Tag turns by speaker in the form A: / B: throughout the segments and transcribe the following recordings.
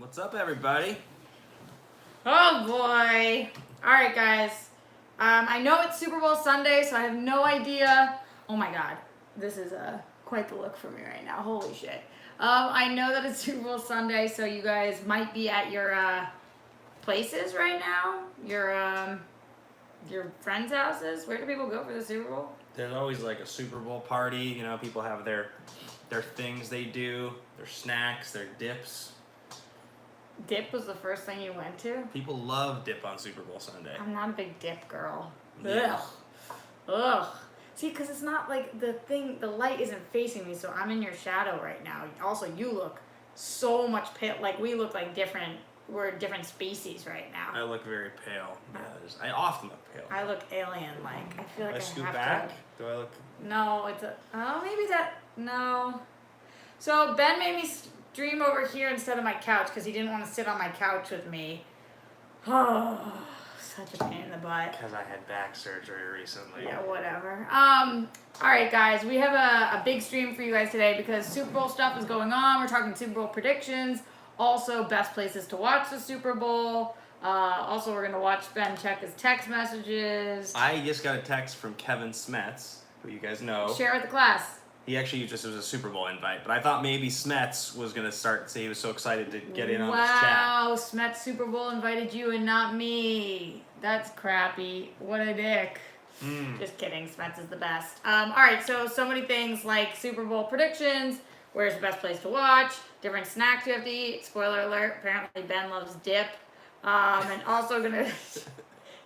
A: What's up, everybody?
B: Oh boy. Alright, guys. I know it's Super Bowl Sunday, so I have no idea. Oh my god. This is quite the look for me right now. Holy shit. I know that it's Super Bowl Sunday, so you guys might be at your places right now. Your friends' houses. Where do people go for the Super Bowl?
A: There's always like a Super Bowl party. You know, people have their things they do, their snacks, their dips.
B: Dip was the first thing you went to?
A: People love dip on Super Bowl Sunday.
B: I'm not a big dip girl.
A: Yeah.
B: Ugh. See, because it's not like the light isn't facing me, so I'm in your shadow right now. Also, you look so much pale. Like, we look like we're different species right now.
A: I look very pale. Yeah, I often look pale.
B: I look alien-like. I feel like
A: I
B: I
A: scoot
B: have
A: back?
B: to.
A: Do I look...
B: No, no. So, Ben made me stream over here instead of my couch because he didn't want to sit on my couch with me. Oh, such a pain in the butt.
A: Because I had back surgery recently.
B: Yeah, whatever. Alright guys, we have a big stream for you guys today because Super Bowl stuff is going on. We're talking Super Bowl predictions. Also, best places to watch the Super Bowl. Also, we're going to watch Ben check his text messages.
A: I just got a text from Kevin Smets, who you guys know.
B: Share with the class.
A: He actually just was a Super Bowl invite, but I thought maybe Smets was going to start to say he was so excited to get in on this chat.
B: Wow, Smets Super Bowl invited you and not me. That's crappy. What a dick. Just kidding, Smets is the best. Alright, so many things like Super Bowl predictions, where's the best place to watch, different snacks you have to eat, spoiler alert, apparently Ben loves dip, and also going to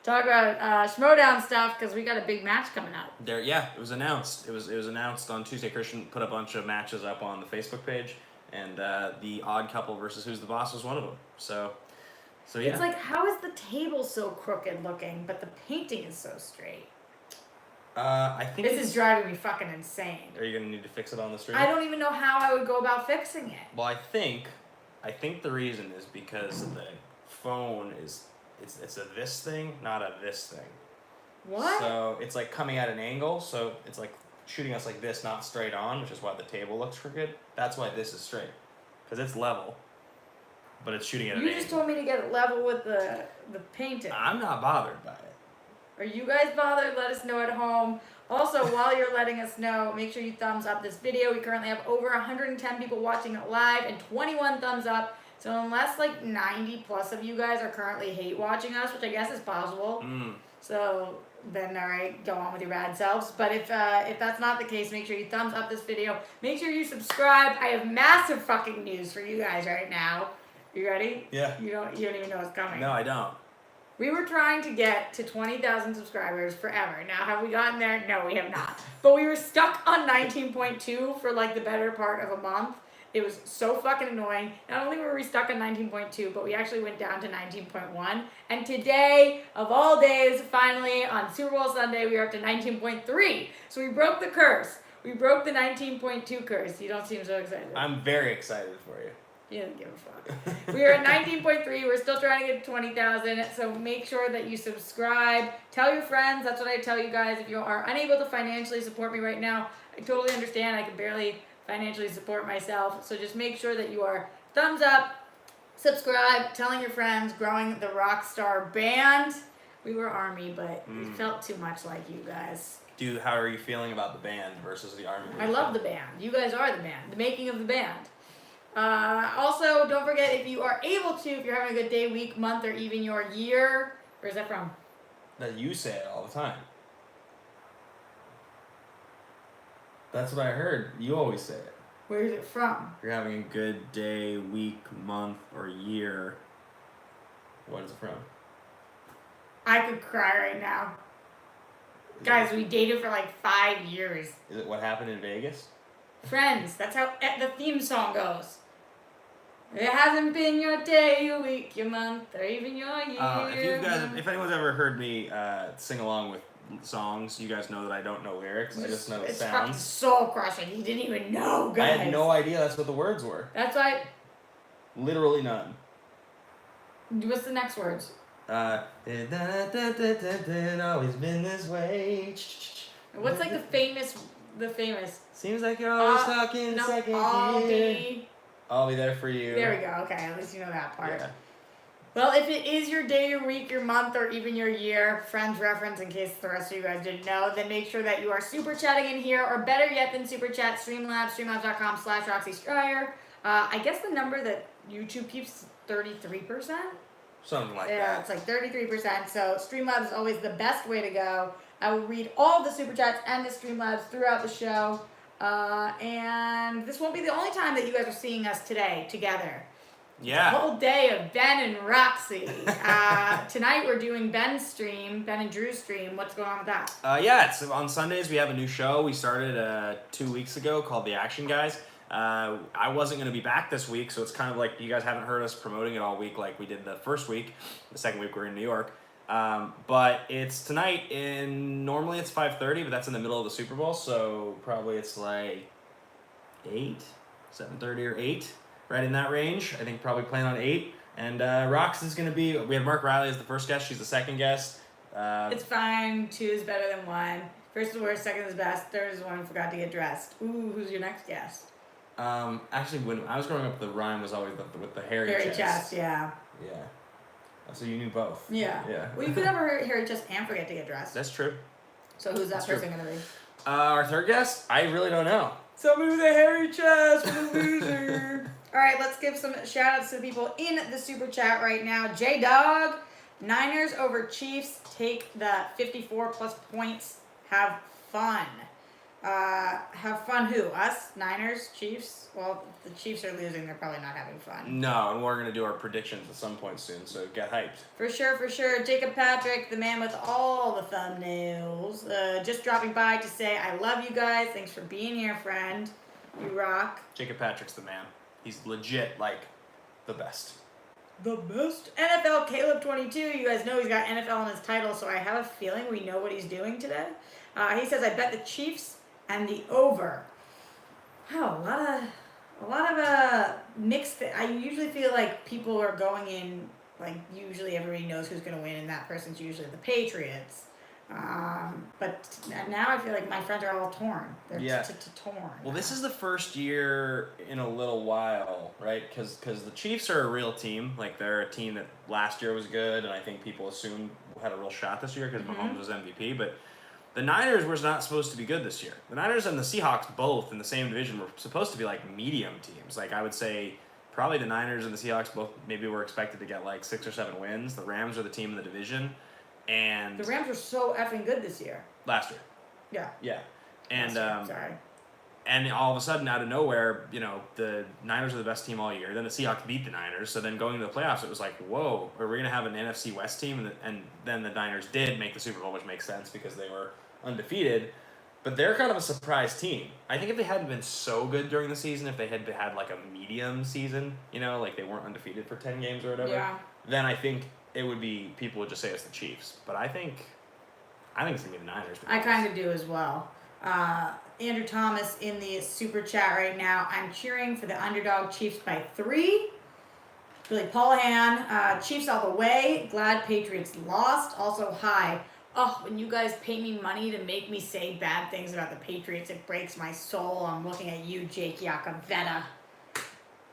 B: talk about Schmodown stuff because we got a big match coming up.
A: It was announced. It was announced on Tuesday. Christian put a bunch of matches up on the Facebook page, and the Odd Couple versus Who's the Boss was one of them. So yeah.
B: It's like, how is the table so crooked looking, but the painting is so straight?
A: I think
B: this is driving me fucking insane.
A: Are you gonna need to fix it on the stream?
B: I don't even know how I would go about fixing it.
A: Well, I think the reason is because the phone is it's a this thing, not a this thing.
B: What?
A: So it's like coming at an angle, so it's like shooting us like this, not straight on, which is why the table looks crooked. That's why this is straight, because it's level, but it's shooting at an angle.
B: You just told me to get it level with the painting.
A: I'm not bothered by it.
B: Are you guys bothered? Let us know at home. Also, while you're letting us know, make sure you thumbs up this video. We currently have over 110 people watching it live and 21 thumbs up. So unless like 90 plus of you guys are currently hate watching us, which I guess is possible. So then, all right, go on with your bad selves. But if that's not the case, make sure you thumbs up this video. Make sure you subscribe. I have massive fucking news for you guys right now. You ready?
A: Yeah.
B: You don't even know what's coming.
A: No, I don't.
B: We were trying to get to 20,000 subscribers forever. Now, have we gotten there? No, we have not. But we were stuck on 19.2 for like the better part of a month. It was so fucking annoying. Not only were we stuck on 19.2, but we actually went down to 19.1. And today, of all days, finally, on Super Bowl Sunday, we are up to 19.3. So we broke the curse. We broke the 19.2 curse. You don't seem so excited.
A: I'm very excited for you.
B: You don't give a fuck. We are at 19.3. We're still trying to get to 20,000. So make sure that you subscribe. Tell your friends. That's what I tell you guys. If you are unable to financially support me right now, I totally understand. I can barely financially support myself. So just make sure that you are thumbs up, subscribe, telling your friends, growing the Rockstar band. We were Army, but it felt too much like you guys.
A: How are you feeling about the band versus the Army?
B: I love the band. You guys are the band. The making of the band. Also, don't forget, if you are able to, if you're having a good day, week, month, or even your year, where's that from?
A: That you say it all the time. That's what I heard. You always say it.
B: Where is it from?
A: If you're having a good day, week, month, or year, what is it from?
B: I could cry right now. Guys, we dated for like 5 years.
A: Is it What Happened in Vegas? Friends.
B: That's how the theme song goes. It hasn't been your day, your week, your month, or even your year.
A: If anyone's ever heard me sing along with songs, you guys know that I don't know lyrics. I just know the
B: it's
A: sounds.
B: fucking soul crushing. You didn't even know, guys.
A: I had no idea that's what the words were.
B: That's why.
A: Literally none.
B: What's the next words?
A: Always been this way.
B: What's like the famous?
A: Seems like you're always talking second gear. I'll be there for you.
B: There we go. Okay, at least you know that part.
A: Yeah.
B: Well, if it is your day, your week, your month, or even your year, friends reference in case the rest of you guys didn't know, then make sure that you are super chatting in here, or better yet than super chat, Streamlabs, streamlabs.com/Roxy Striar. I guess the number that YouTube keeps 33%.
A: Something like that.
B: Yeah, it's like 33%. So Streamlabs is always the best way to go. I will read all the super chats and the Streamlabs throughout the show. And this won't be the only time that you guys are seeing us today together.
A: Yeah.
B: A whole day of Ben and Roxy. Tonight we're doing Ben's stream, Ben and Drew's stream. What's going on with that?
A: Yeah, it's on Sundays we have a new show. We started 2 weeks ago called The Action Guys. I wasn't going to be back this week, so it's kind of like you guys haven't heard us promoting it all week like we did the first week. The second week we're in New York. But it's tonight, normally it's 5:30, but that's in the middle of the Super Bowl, so probably it's like 8, 7:30 or 8, right in that range. I think probably playing on 8. And Rox is going to be, we have Mark Riley as the first guest, she's the second guest.
B: It's fine, 2 is better than 1. First is worst, second is best, third is the one who forgot to get dressed. Ooh, who's your next guest?
A: Actually, when I was growing up, the rhyme was always with the hairy
B: chest. Yeah.
A: Yeah. So you knew both.
B: Yeah.
A: Yeah.
B: Well, you could have a hairy chest and forget to get dressed.
A: That's true.
B: So who's that person going to be?
A: Our third guest? I really don't know.
B: Somebody with a hairy chest, what a loser. All right, let's give some shout outs to the people in the super chat right now. J-Dog, Niners over Chiefs, take the 54 plus points, have fun. Have fun who? Us? Niners? Chiefs? Well, the Chiefs are losing, they're probably not having fun.
A: No, and we're going to do our predictions at some point soon, so get hyped.
B: For sure, for sure. Jacob Patrick, the man with all the thumbnails, just dropping by to say, I love you guys. Thanks for being here, friend. You rock.
A: Jacob Patrick's the man. He's legit, like, the best.
B: The best. NFL Caleb22. You guys know he's got NFL in his title, so I have a feeling we know what he's doing today. He says, I bet the Chiefs and the over. Wow, a lot of mixed. I usually feel like people are going in, like, usually everybody knows who's going to win, and that person's usually the Patriots. But now I feel like my friends are all torn. They're torn.
A: Well, this is the first year in a little while, right? Because the Chiefs are a real team. Like, they're a team that last year was good, and I think people assumed had a real shot this year because Mahomes was MVP. But the Niners were not supposed to be good this year. The Niners and the Seahawks both in the same division were supposed to be like medium teams. Like, I would say probably the Niners and the Seahawks both maybe were expected to get like 6 or 7 wins. The Rams are the team in the division. And
B: the Rams were so effing good this year.
A: Last year.
B: Yeah.
A: Yeah. And
B: sorry.
A: And all of a sudden, out of nowhere, you know, the Niners are the best team all year. Then the Seahawks beat the Niners. So then going to the playoffs, it was like, whoa, are we going to have an NFC West team? And then the Niners did make the Super Bowl, which makes sense because they were undefeated. But they're kind of a surprise team. I think if they hadn't been so good during the season, if they had had like a medium season, you know, like they weren't undefeated for 10 games or whatever, then I think it would be, people would just say it's the Chiefs. But I think it's going to be the Niners.
B: I kind of do as well. Andrew Thomas in the super chat right now. I'm cheering for the underdog Chiefs by 3. Billy Paulahan, Chiefs all the way. Glad Patriots lost. Also, hi. Oh, when you guys pay me money to make me say bad things about the Patriots, it breaks my soul. I'm looking at you, Jake Yakavetta.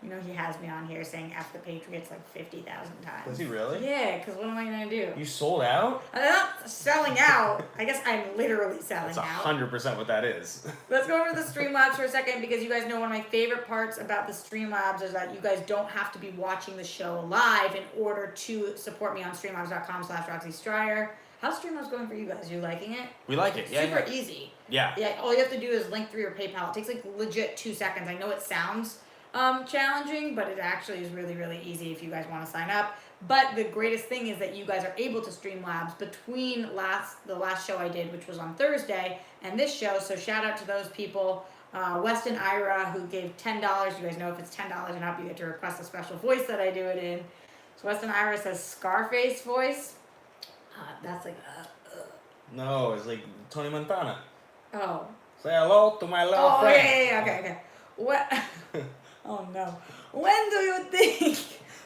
B: You know, he has me on here saying F the Patriots like 50,000 times.
A: Was he really?
B: Yeah, because what am I going to do?
A: You sold out?
B: I'm not selling out. I guess I'm literally selling out.
A: That's 100% what that is.
B: Let's go over the Streamlabs for a second because you guys know one of my favorite parts about the Streamlabs is that you guys don't have to be watching the show live in order to support me on streamlabs.com/Roxy Striar. How's Streamlabs going for you guys? Are you liking it?
A: We like it, yeah.
B: Super easy.
A: Yeah.
B: Yeah, all you have to do is link through your PayPal. It takes like legit 2 seconds. I know it sounds challenging, but it actually is really, really easy if you guys want to sign up. But the greatest thing is that you guys are able to Streamlabs between the last show I did, which was on Thursday, and this show. So shout out to those people. Weston Ira, who gave $10. You guys know if it's $10 and up, you get to request a special voice that I do it in. So Weston Ira says Scarface voice. That's like
A: No, it's like Tony Montana.
B: Oh.
A: Say hello to my little friend.
B: Yeah, okay. What? Oh no. When do you think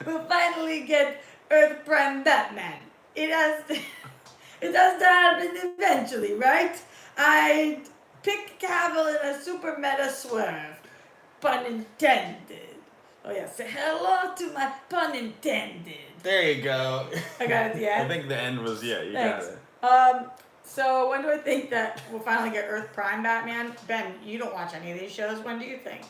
B: we'll finally get Earth Prime Batman? It has to happen eventually, right? I pick Cavill in a super meta swerve. Pun intended. Oh yeah, say hello to my pun intended.
A: There you go.
B: I got it at the end.
A: I think the end was, yeah, you
B: Thanks.
A: got it.
B: So when do I think that we'll finally get Earth Prime Batman? Ben, you don't watch any of these shows. When do you think?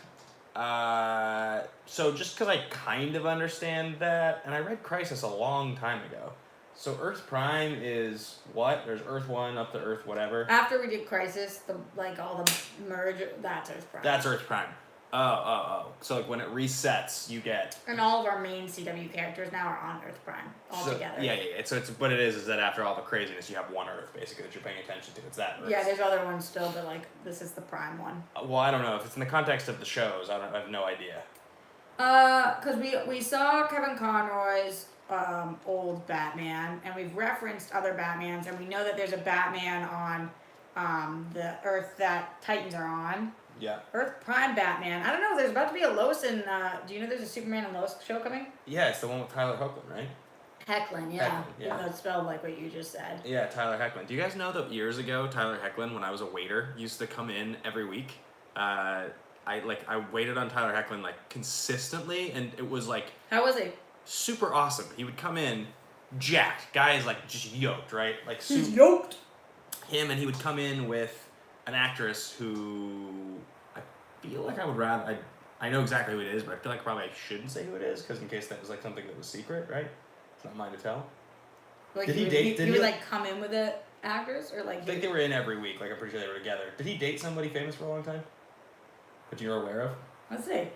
A: So just because I kind of understand that, and I read Crisis a long time ago. So Earth Prime is what? There's Earth 1 up to Earth whatever.
B: After we did Crisis, all the merge, that's Earth Prime.
A: That's Earth Prime. Oh. So like when it resets, you get.
B: And all of our main CW characters now are on Earth Prime all together.
A: Yeah. So it's what it is that after all the craziness, you have one Earth basically that you're paying attention to. It's that Earth.
B: Yeah, there's other ones still, but like this is the Prime one.
A: Well, I don't know if it's in the context of the shows. I have no idea.
B: Because we saw Kevin Conroy's old Batman, and we've referenced other Batmans, and we know that there's a Batman on the Earth that Titans are on.
A: Yeah.
B: Earth Prime Batman. I don't know. There's about to be a Lois and do you know there's a Superman and Lois show coming?
A: Yeah, it's the one with Tyler Hoechlin, right?
B: Hecklin, yeah.
A: Hecklin, yeah.
B: Even though it's spelled like what you just said.
A: Yeah, Tyler Hecklin. Do you guys know that years ago, Tyler Hecklin, when I was a waiter, used to come in every week? I waited on Tyler Hecklin like consistently, and it was like.
B: How was he?
A: Super awesome. He would come in, jacked. Guy is like just yoked, right? Like
B: he's yoked.
A: Him, and he would come in with an actress who I feel like I would rather. I know exactly who it is, but I feel like probably I shouldn't say who it is because in case that was like something that was secret, right? It's not mine to tell.
B: Like
A: did he date?
B: He would like come in with the actors or like.
A: I think they were in every week. Like I'm pretty sure they were together. Did he date somebody famous for a long time? That you're aware of?
B: Let's see.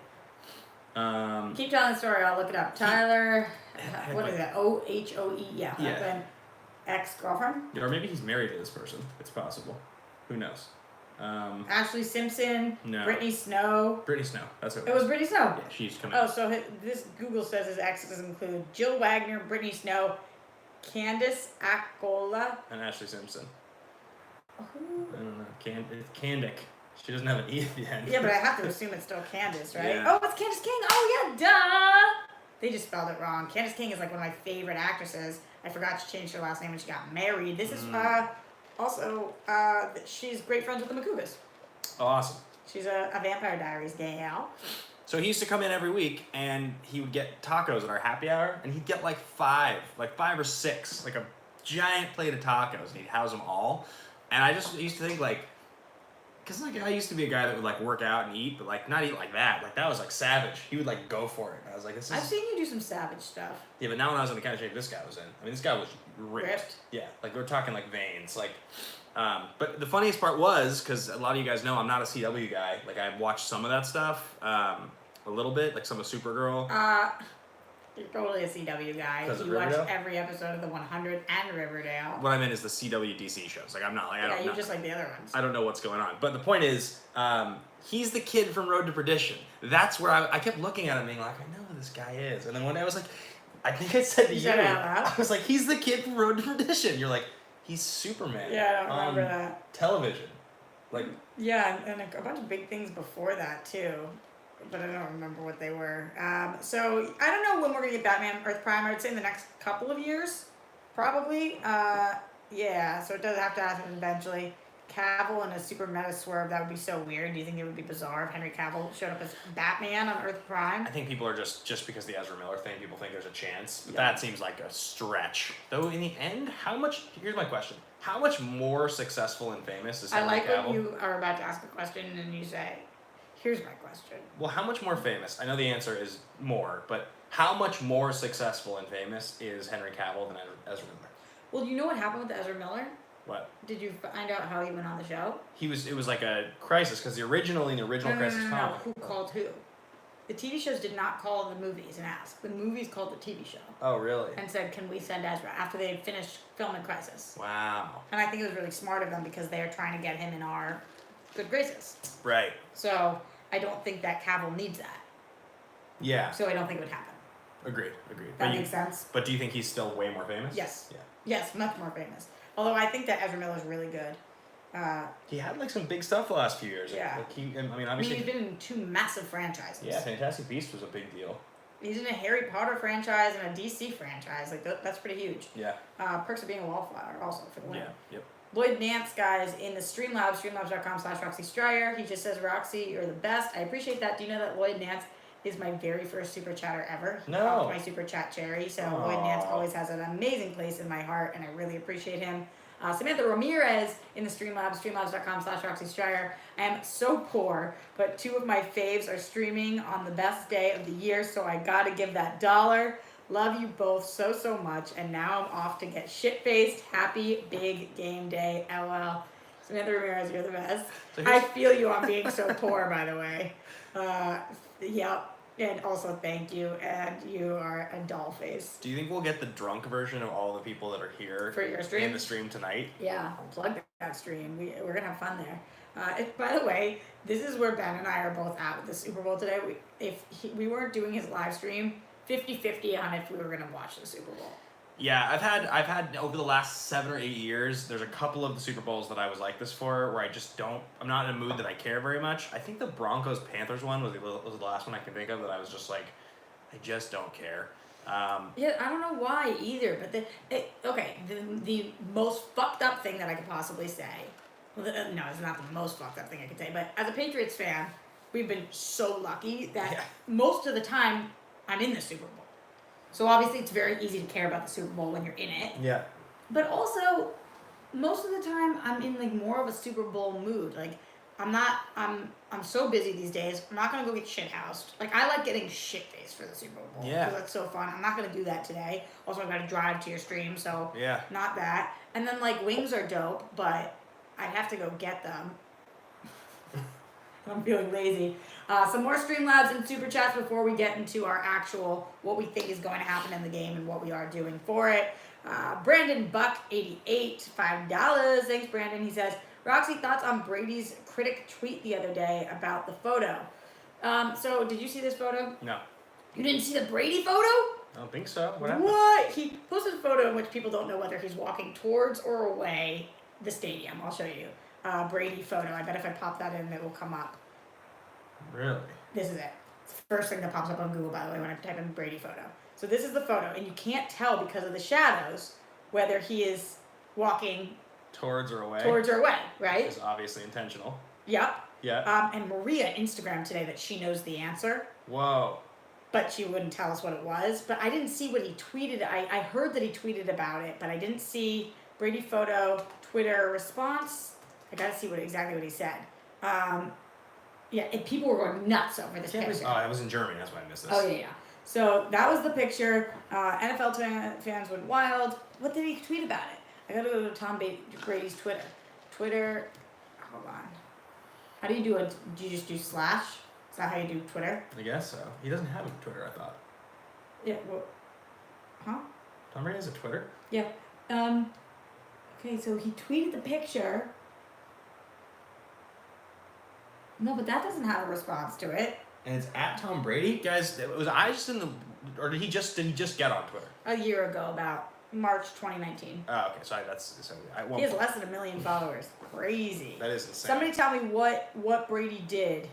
B: Keep telling the story. I'll look it up. Tyler, what is that? Hohe? Yeah. Hecklin, ex-girlfriend.
A: Or maybe he's married to this person. It's possible. Who knows?
B: Ashley Simpson.
A: No.
B: Brittany Snow.
A: Brittany Snow. That's what
B: it was. Brittany Snow.
A: Yeah, she's coming.
B: Oh, so this Google says his exes include Jill Wagner, Brittany Snow, Candice Accola,
A: and Ashley Simpson.
B: Who?
A: I don't know. It's Candick. She doesn't have an E at the end.
B: Yeah, but I have to assume it's still Candice, right?
A: Yeah.
B: Oh, it's Candice King. Oh, yeah, duh. They just spelled it wrong. Candice King is like one of my favorite actresses. I forgot she changed her last name when she got married. This is also she's great friends with the McCougas.
A: Awesome.
B: She's a Vampire Diaries gal.
A: So he used to come in every week, and he would get tacos at our happy hour, and he'd get like five or six, like a giant plate of tacos, and he'd house them all. And I just used to think like. Because like I used to be a guy that would like work out and eat, but like not eat like that. Like that was like savage. He would like go for it. And I was like, this is.
B: I've seen you do some savage stuff.
A: Yeah, but not when I was in the kind of shape this guy was in. I mean, this guy was ripped. Yeah, like we're talking like veins. Like, but the funniest part was because a lot of you guys know I'm not a CW guy. Like I've watched some of that stuff, a little bit, like some of Supergirl.
B: You're totally a CW guy. You watch every episode of The 100 and Riverdale.
A: What I meant is the CW DC shows. Like I'm not like I don't.
B: Yeah, you just like the other ones.
A: I don't know what's going on. But the point is, he's the kid from Road to Perdition. That's where I kept looking at him being like, I know who this guy is. And then one day I was like, I think I said to you, I was like, he's the kid from Road to Perdition. You're like, he's Superman.
B: Yeah, I don't remember that.
A: Television. Like.
B: Yeah, and a bunch of big things before that too. But I don't remember what they were. So I don't know when we're going to get Batman Earth Prime. I would say in the next couple of years, probably. Yeah, so it does have to happen eventually. Cavill in a super meta swerve, that would be so weird. Do you think it would be bizarre if Henry Cavill showed up as Batman on Earth Prime?
A: I think people are just because the Ezra Miller thing, people think there's a chance. But that seems like a stretch. Though in the end, here's my question. How much more successful and famous is Henry Cavill?
B: I like when you are about to ask a question and you say, here's my question.
A: Well, how much more famous? I know the answer is more, but how much more successful and famous is Henry Cavill than Ezra Miller?
B: Well, you know what happened with Ezra Miller?
A: What?
B: Did you find out how he went on the show?
A: It was like a crisis, because in the original Crisis comic.
B: Who called who? The TV shows did not call the movies and ask. The movies called the TV show.
A: Oh, really?
B: And said, can we send Ezra? After they had finished filming Crisis.
A: Wow.
B: And I think it was really smart of them because they are trying to get him in our good graces.
A: Right.
B: So I don't think that Cavill needs that.
A: Yeah.
B: So I don't think it would happen.
A: Agreed.
B: That makes sense.
A: But do you think he's still way more famous?
B: Yes.
A: Yeah.
B: Yes, much more famous. Although I think that Ezra Miller's really good.
A: He had like some big stuff the last few years.
B: Yeah.
A: Like obviously.
B: he's been in 2 massive franchises.
A: Yeah, Fantastic Beasts was a big deal.
B: He's in a Harry Potter franchise and a DC franchise. Like that's pretty huge.
A: Yeah.
B: Perks of Being a Wallflower also for the win.
A: Yeah. Yep.
B: Lloyd Nance, guys, in the Streamlabs, streamlabs.com/Roxy Striar. He just says, Roxy, you're the best. I appreciate that. Do you know that Lloyd Nance is my very first super chatter ever. He
A: No.
B: popped my super chat cherry. So Lloyd Nance
A: Aw.
B: always has an amazing place in my heart, and I really appreciate him. Samantha Ramirez in the Streamlabs, streamlabs.com/Roxy Striar. I am so poor, but two of my faves are streaming on the best day of the year, so I gotta give that $1. Love you both so, so much, and now I'm off to get shit-faced. Happy big game day, LL. Samantha Ramirez, you're the best.
A: So
B: I feel you on being so poor, by the way. Yep. And also thank you, and you are a doll face.
A: Do you think we'll get the drunk version of all the people that are here
B: For your stream?
A: in the stream tonight?
B: Yeah, plug that stream. We're gonna have fun there. By the way, this is where Ben and I are both at with the Super Bowl today. We weren't doing his live stream, 50-50 on if we were gonna watch the Super Bowl.
A: Yeah, I've had over the last 7 or 8 years, there's a couple of the Super Bowls that I was like this for, where I'm not in a mood that I care very much. I think the Broncos-Panthers one was the last one I can think of that I was just like, I just don't care.
B: Yeah, I don't know why either, but the most fucked up thing that I could possibly say, no, it's not the most fucked up thing I could say, but as a Patriots fan, we've been so lucky that most of the time I'm in the Super Bowl. So obviously it's very easy to care about the Super Bowl when you're in it.
A: Yeah.
B: But also, most of the time I'm in like more of a Super Bowl mood. Like I'm so busy these days. I'm not gonna go get shit housed. Like I like getting shit faced for the Super Bowl.
A: Yeah.
B: Because that's so fun. I'm not gonna do that today. Also, I gotta drive to your stream, so
A: Yeah.
B: not that. And then like wings are dope, but I'd have to go get them. I'm feeling lazy. Some more Streamlabs and Super Chats before we get into our actual, what we think is going to happen in the game and what we are doing for it. Brandon Buck, 88, $5. Thanks, Brandon. He says, Roxy, thoughts on Brady's critic tweet the other day about the photo. So, did you see this photo?
A: No.
B: You didn't see the Brady photo?
A: I don't think so. What happened?
B: What? He posted a photo in which people don't know whether he's walking towards or away the stadium. I'll show you. Brady photo. I bet if I pop that in, it will come up.
A: Really?
B: This is it. It's the first thing that pops up on Google, by the way, when I type in Brady photo. So this is the photo, and you can't tell because of the shadows whether he is walking
A: Towards or away?
B: towards or away, right?
A: Which is obviously intentional.
B: Yep.
A: Yeah.
B: And Maria Instagrammed today that she knows the answer,
A: Whoa.
B: but she wouldn't tell us what it was. But I didn't see what he tweeted. I heard that he tweeted about it, but I didn't see Brady photo, Twitter response. I gotta see exactly what he said. Yeah, and people were going nuts over this picture.
A: Oh, I was in Germany. That's why I missed this.
B: Oh, yeah. So that was the picture. NFL fans went wild. What did he tweet about it? I gotta go to Tom Brady's Twitter. Twitter, hold on. How do you do it? Do you just do slash? Is that how you do Twitter?
A: I guess so. He doesn't have a Twitter, I thought.
B: Yeah, well, huh?
A: Tom Brady has a Twitter?
B: Yeah. Okay, so he tweeted the picture. No, but that doesn't have a response to it.
A: And it's at Tom Brady? Guys, was I just in the... Or did he just get on Twitter?
B: A year ago, about March 2019.
A: Oh, okay. Sorry, that's... So
B: He has less than 1 million followers. Crazy.
A: That is insane.
B: Somebody tell me what Brady did.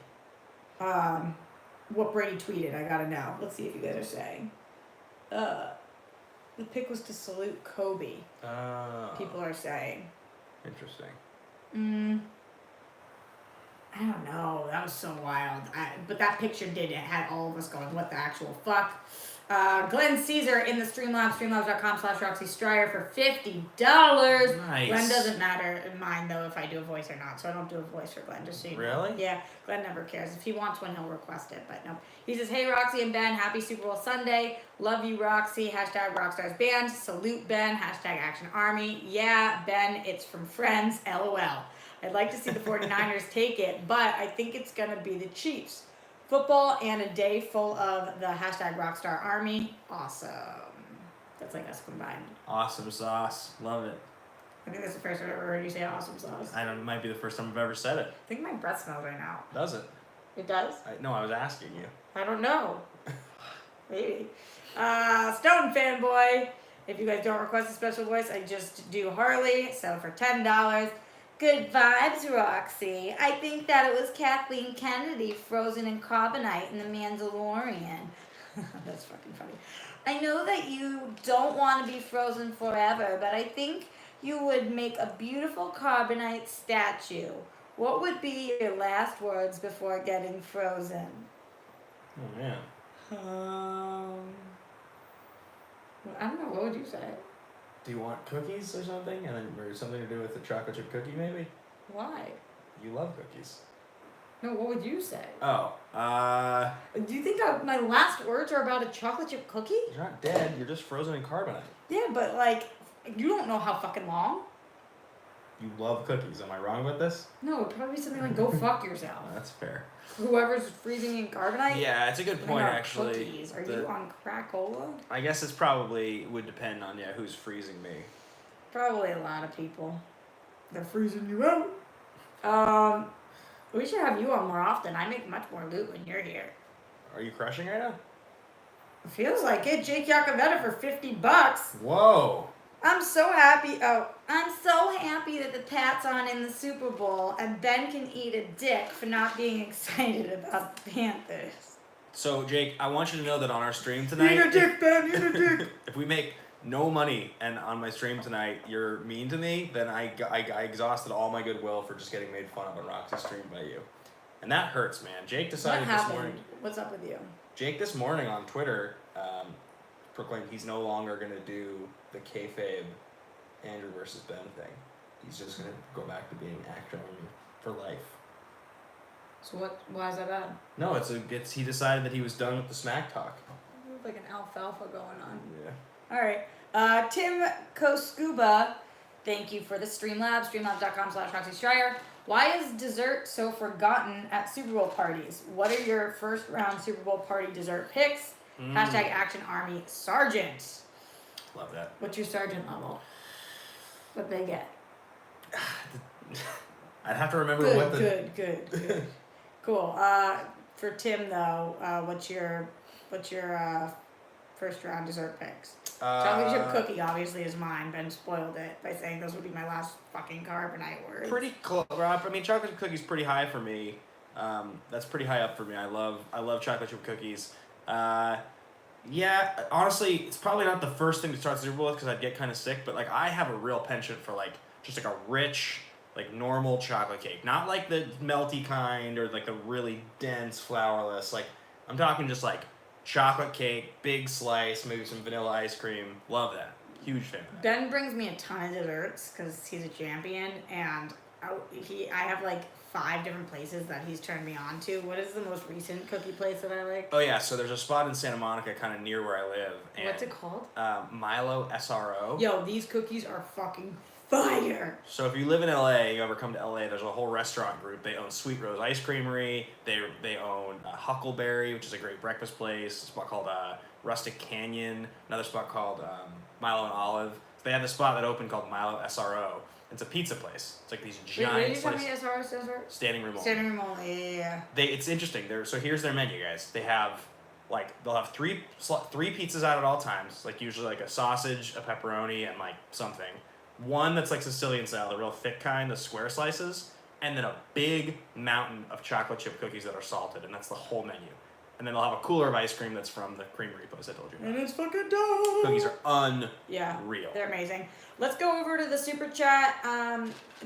B: What Brady tweeted. I gotta know. Let's see if you guys are saying. The pick was to salute Kobe. People are saying.
A: Interesting.
B: I don't know. That was so wild. But that picture did. It had all of us going, what the actual fuck? Glenn Caesar in the Streamlabs, streamlabs.com/Roxy Striar for $50.
A: Nice.
B: Glenn doesn't mind though if I do a voice or not, so I don't do a voice for Glenn, just so you know.
A: Really?
B: Yeah, Glenn never cares. If he wants one, he'll request it, but no. He says, hey Roxy and Ben, happy Super Bowl Sunday. Love you, Roxy. Hashtag Rockstars Band. Salute Ben. Hashtag Action Army. Yeah, Ben, it's from friends. LOL. I'd like to see the 49ers take it, but I think it's going to be the Chiefs. Football and a day full of the hashtag Rockstar Army. Awesome. That's like us combined.
A: Awesome sauce. Love it.
B: I think that's the first time I've ever heard you say awesome sauce.
A: I don't. It might be the first time I've ever said it.
B: I think my breath smells right now.
A: Does it?
B: It does?
A: No, I was asking you.
B: I don't know. Maybe. Stone Fanboy. If you guys don't request a special voice, I just do Harley. So for $10. Good vibes, Roxy. I think that it was Kathleen Kennedy frozen in carbonite in The Mandalorian. That's fucking funny. I know that you don't want to be frozen forever, but I think you would make a beautiful carbonite statue. What would be your last words before getting frozen?
A: Oh man.
B: I don't know. What would you say?
A: Do you want cookies or something? Or something to do with the chocolate chip cookie, maybe?
B: Why?
A: You love cookies.
B: No, what would you say?
A: Oh,
B: Do you think that my last words are about a chocolate chip cookie?
A: you're not dead. You're just frozen in carbonite.
B: Yeah, but like, you don't know how fucking long.
A: You love cookies. Am I wrong with this?
B: No, it'd probably be something like "Go fuck yourself."
A: That's fair.
B: Whoever's freezing in carbonite.
A: Yeah, it's a good point,
B: What about
A: actually.
B: Cookies? Are you on Cracola?
A: I guess it's probably would depend on who's freezing me.
B: Probably a lot of people. They're freezing you out. We should have you on more often. I make much more loot when you're here.
A: Are you crushing right now?
B: Feels like it. Jake Yakavetta for $50.
A: Whoa.
B: I'm so happy. Oh, I'm so happy that the Pats on in the Super Bowl, and Ben can eat a dick for not being excited about the Panthers.
A: So Jake, I want you to know that on our stream tonight,
B: Eat a dick, Ben. Eat a dick.
A: if we make no money and on my stream tonight you're mean to me, then I exhausted all my goodwill for just getting made fun of on Roxy's stream by you, and that hurts, man. Jake decided
B: What happened?
A: this morning.
B: What's up with you?
A: Jake this morning on Twitter proclaimed he's no longer going to do the kayfabe Andrew versus Ben thing. He's just going to go back to being Action Army for life.
B: So what? Why is that bad?
A: No, he decided that he was done with the smack talk.
B: Like an alfalfa going on.
A: Yeah.
B: All right. Tim Koscuba, thank you for the Streamlabs. Streamlabs.com/Roxy Striar. Why is dessert so forgotten at Super Bowl parties? What are your first round Super Bowl party dessert picks? Hashtag Action Army Sergeant.
A: Love that.
B: What's your sergeant level? What they get?
A: I'd have to remember what the...
B: Good. Cool. For Tim though, what's your first round dessert picks? Chocolate chip cookie obviously is mine. Ben spoiled it by saying those would be my last fucking carbonite words.
A: Pretty close, Rob. I mean, chocolate chip cookies pretty high for me. That's pretty high up for me. I love chocolate chip cookies. Yeah, honestly, it's probably not the first thing to start the Super Bowl with because I'd get kind of sick. But like, I have a real penchant for like just like a rich, like normal chocolate cake, not like the melty kind or like the really dense flourless. Like, I'm talking just like chocolate cake, big slice, maybe some vanilla ice cream. Love that. Huge fan of that.
B: Ben brings me a ton of desserts because he's a champion, and I have like 5 different places that he's turned me on to. What is the most recent cookie place that I like?
A: Oh yeah, so there's a spot in Santa Monica, kind of near where I live. And,
B: What's it called?
A: Milo SRO.
B: Yo, these cookies are fucking fire.
A: So if you live in LA, you ever come to LA, there's a whole restaurant group. They own Sweet Rose Ice Creamery. They own Huckleberry, which is a great breakfast place. A spot called Rustic Canyon. Another spot called Milo and Olive. They have this spot that opened called Milo SRO. It's a pizza place. It's like these giant.
B: Wait, what did you tell me SRO stands for?
A: Standing room only.
B: Standing room only. Yeah.
A: It's interesting. So here's their menu, guys. They'll have three pizzas out at all times. Like usually like a sausage, a pepperoni, and like something. One that's like Sicilian style, the real thick kind, the square slices, and then a big mountain of chocolate chip cookies that are salted, and that's the whole menu. And then they'll have a cooler of ice cream that's from the creamery post I told you about.
B: And it's fucking dope.
A: Cookies are unreal.
B: Yeah, they're amazing. Let's go over to the super chat.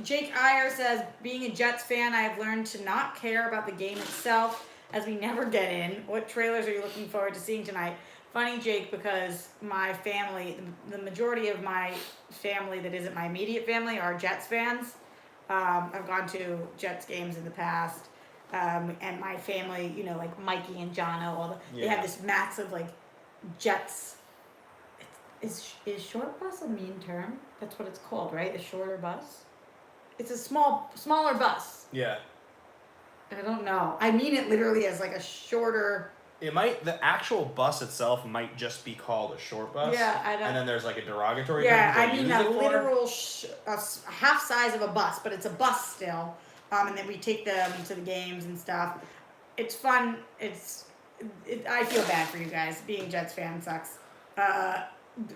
B: Jake Iyer says, being a Jets fan, I have learned to not care about the game itself as we never get in. What trailers are you looking forward to seeing tonight? Funny, Jake, because my family, the majority of my family that isn't my immediate family are Jets fans. I've gone to Jets games in the past. And my family, you know, like Mikey and Jono, they have this massive, like, Jets. Is short bus a mean term? That's what it's called, right? A shorter bus? It's a smaller bus.
A: Yeah.
B: I don't know. I mean it literally as, like, a shorter...
A: The actual bus itself might just be called a short bus.
B: Yeah, I don't...
A: And then there's, like, a derogatory
B: term. Yeah, I mean
A: a
B: literal half size of a bus, but it's a bus still. And then we take them to the games and stuff. It's fun. I feel bad for you guys. Being Jets fan sucks.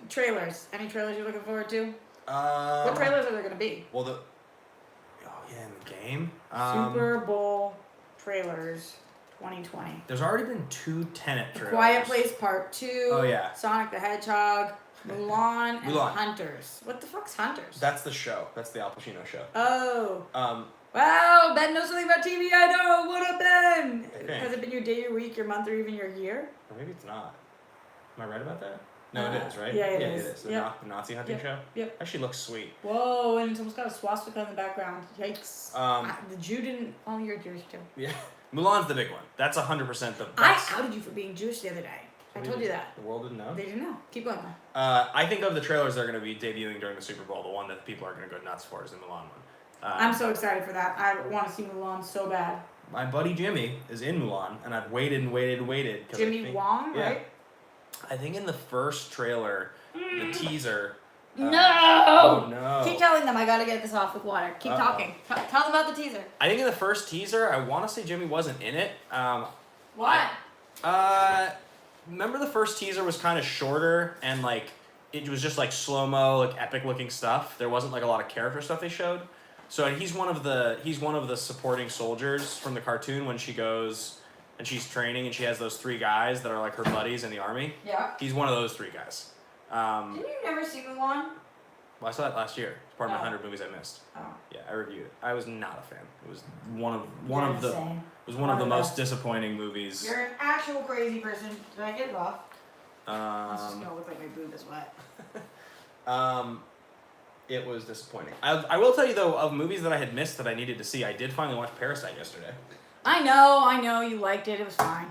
B: Trailers. Any trailers you're looking forward to? What trailers are there going to be?
A: Well, in the game?
B: Super Bowl trailers 2020.
A: There's already been 2 Tenet trailers.
B: Quiet Place Part 2.
A: Oh, yeah.
B: Sonic the Hedgehog. Mulan and Hunters. What the fuck's Hunters?
A: That's the show. That's the Al Pacino show.
B: Oh. Wow, Ben knows something about TV. I know. What up, Ben?
A: Okay.
B: Has it been your day, your week, your month, or even your year?
A: Or maybe it's not. Am I right about that? No, it is, right?
B: Yeah, it
A: It
B: is.
A: is. The,
B: Yep.
A: the Nazi hunting show?
B: Yep.
A: Actually looks sweet.
B: Whoa, and it's almost got a swastika in the background. Yikes. The Jew didn't. Oh, you're Jewish too.
A: Yeah. Mulan's the big one. That's 100% the best.
B: I outed you for being Jewish the other day. I told you that.
A: The world didn't know?
B: They didn't know. Keep going though.
A: I think of the trailers that are going to be debuting during the Super Bowl, the one that people are going to go nuts for is the Mulan one.
B: I'm so excited for that. I want to see Mulan so bad.
A: My buddy Jimmy is in Mulan, and I've waited and waited and waited.
B: Jimmy Wong,
A: yeah,
B: right?
A: I think in the first trailer, the teaser.
B: No!
A: Oh no!
B: Keep telling them I gotta get this off with water. Keep talking. Tell them about the teaser.
A: I think in the first teaser, I want to say Jimmy wasn't in it.
B: What?
A: Remember the first teaser was kind of shorter and like it was just like slow mo, like epic looking stuff. There wasn't like a lot of character stuff they showed. So he's one of the supporting soldiers from the cartoon when she goes and she's training and she has those 3 guys that are like her buddies in the army.
B: Yeah.
A: He's one of those 3 guys.
B: Didn't you never see Mulan?
A: Well, I saw that last year. It's part of my 100 movies I missed.
B: Oh.
A: Yeah, I reviewed it. I was not a fan. It was one of
B: You're
A: the
B: insane.
A: it was one of the most disappointing movies.
B: You're an actual crazy person. Did I get it off? It's just
A: Um,
B: gonna look like my boob is wet.
A: it was disappointing. I will tell you though, of movies that I had missed that I needed to see, I did finally watch Parasite yesterday.
B: I know. You liked it. It was fine.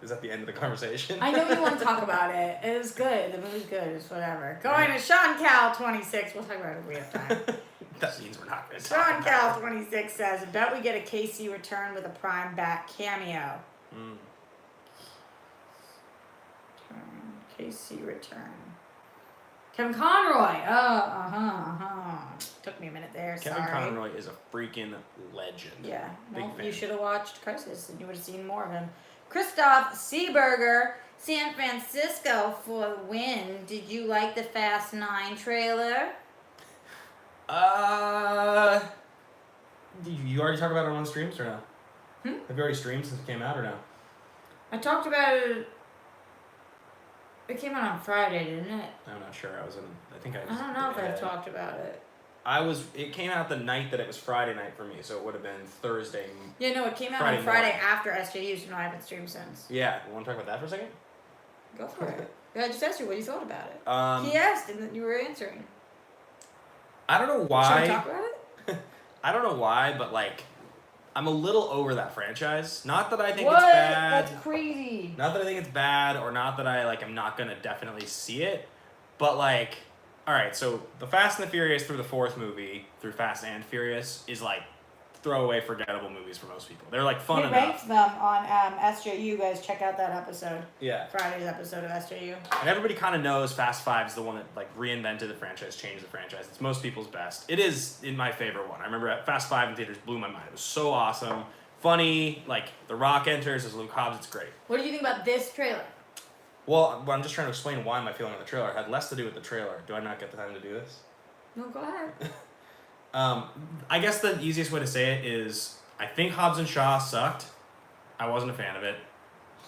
A: Is that the end of the conversation?
B: I know you want to talk about it. It was good. The movie's good. It's whatever. Going to Sean Cal 26. We'll talk about it if we have time.
A: That means we're not going to
B: Sean Cal 26 says, bet we get a KC return with a prime back cameo. KC return. Kevin Conroy. Took me a minute there.
A: Kevin
B: Sorry.
A: Conroy is a freaking legend.
B: Yeah.
A: Big
B: Well,
A: fan.
B: you should have watched Crisis and you would have seen more of him. Christoph Seeberger, San Francisco for the win. Did you like the Fast 9 trailer?
A: Did you already talk about it on streams or no?
B: Hmm?
A: Have you already streamed since it came out or no?
B: I talked about it. It came out on Friday, didn't it?
A: I'm not sure.
B: I don't know if I talked about it.
A: It came out the night that it was Friday night for me, so it would have been Thursday.
B: Yeah, no, it came out on Friday after SJU, so no, I haven't streamed since.
A: Yeah, you want to talk about that for a second?
B: Go for it. Yeah, I just asked you what you thought about it. He asked, and then you were answering.
A: I don't know why.
B: Should we talk about it?
A: I don't know why, but like, I'm a little over that franchise. Not that I think
B: What?
A: it's bad.
B: That's crazy.
A: Not that I think it's bad, or not that I'm not gonna definitely see it, but like, all right. So the Fast and the Furious through the 4th movie, through Fast and Furious, is like throwaway, forgettable movies for most people. They're like fun
B: He
A: enough.
B: ranks them on SJU. Guys, check out that episode.
A: Yeah.
B: Friday's episode of SJU.
A: And everybody kind of knows Fast 5 is the one that like reinvented the franchise, changed the franchise. It's most people's best. It is in my favorite one. I remember Fast 5 in theaters blew my mind. It was so awesome, funny. Like The Rock enters as Luke Hobbs. It's great.
B: What do you think about this trailer?
A: Well, I'm just trying to explain why my feeling on the trailer. It had less to do with the trailer. Do I not get the time to do this?
B: No, go ahead.
A: I guess the easiest way to say it is I think Hobbs and Shaw sucked. I wasn't a fan of it.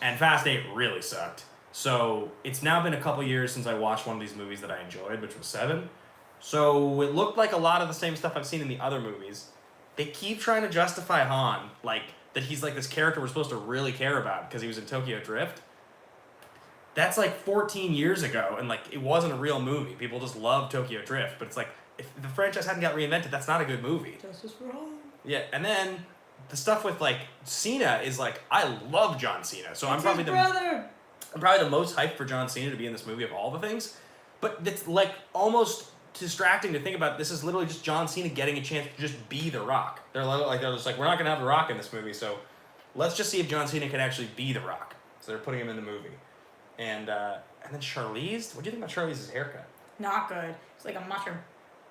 A: And Fast 8 really sucked. So it's now been a couple years since I watched one of these movies that I enjoyed, which was 7. So it looked like a lot of the same stuff I've seen in the other movies. They keep trying to justify Han, like that he's like this character we're supposed to really care about because he was in Tokyo Drift. That's like 14 years ago, and like it wasn't a real movie. People just love Tokyo Drift, but it's like if the franchise hadn't got reinvented, that's not a good movie.
B: Justice for all.
A: Yeah, and then the stuff with like Cena is like I love John Cena, so I'm probably the most hyped for John Cena to be in this movie of all the things. But it's like almost distracting to think about. This is literally just John Cena getting a chance to just be The Rock. They're just like we're not gonna have The Rock in this movie, so let's just see if John Cena can actually be The Rock. So they're putting him in the movie. And then Charlize, what do you think about Charlize's haircut?
B: Not good. It's like a mushroom.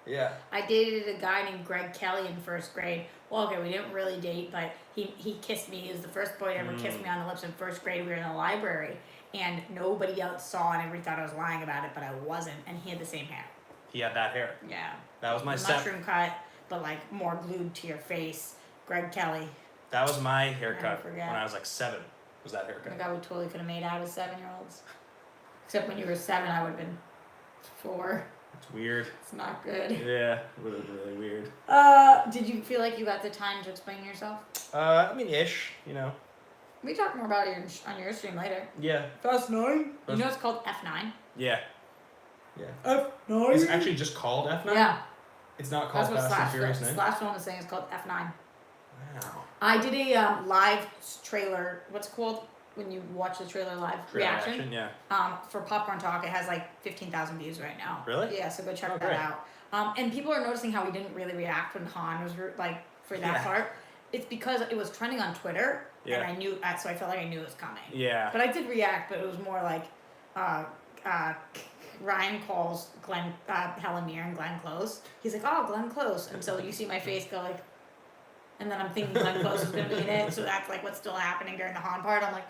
A: Yeah.
B: I dated a guy named Greg Kelly in 1st grade. Well, okay, we didn't really date, but he kissed me. He was the first boy to ever kiss me on the lips in 1st grade. We were in the library, and nobody else saw, and everybody thought I was lying about it, but I wasn't. And he had the same hair.
A: He had that hair.
B: Yeah.
A: That was my
B: mushroom cut, but like more glued to your face. Greg Kelly.
A: That was my haircut
B: Never
A: when
B: forget.
A: I was like 7. Was that
B: Oh
A: haircut?
B: my God, we totally could have made out as 7-year-olds. Except when you were 7, I would have been 4.
A: It's weird.
B: It's not good.
A: Yeah, really, really weird.
B: Did you feel like you got the time to explain yourself?
A: I mean, ish, you know.
B: We talk more about it on your stream later.
A: Yeah.
B: Fast 9? You know it's called F9?
A: Yeah. Yeah.
B: F9?
A: Is it actually just called F9?
B: Yeah.
A: It's not called Fast and Furious 9?
B: Slash Film is saying it's called F9.
A: Wow.
B: I did a live trailer, what's it called when you watch the trailer live? Reaction.
A: Yeah.
B: For Popcorn Talk. It has like 15,000 views right now.
A: Really?
B: Yeah, so go check that out. And people are noticing how we didn't really react when Han was like for that part. It's because it was trending on Twitter, and I knew, so I felt like I knew it was coming.
A: Yeah.
B: But I did react, but it was more like Ryan calls Helen Mirren Glenn Close. He's like, oh, Glenn Close. And so you see my face go like, and then I'm thinking Glenn Close is going to be in it, so that's like what's still happening during the Han part. I'm like,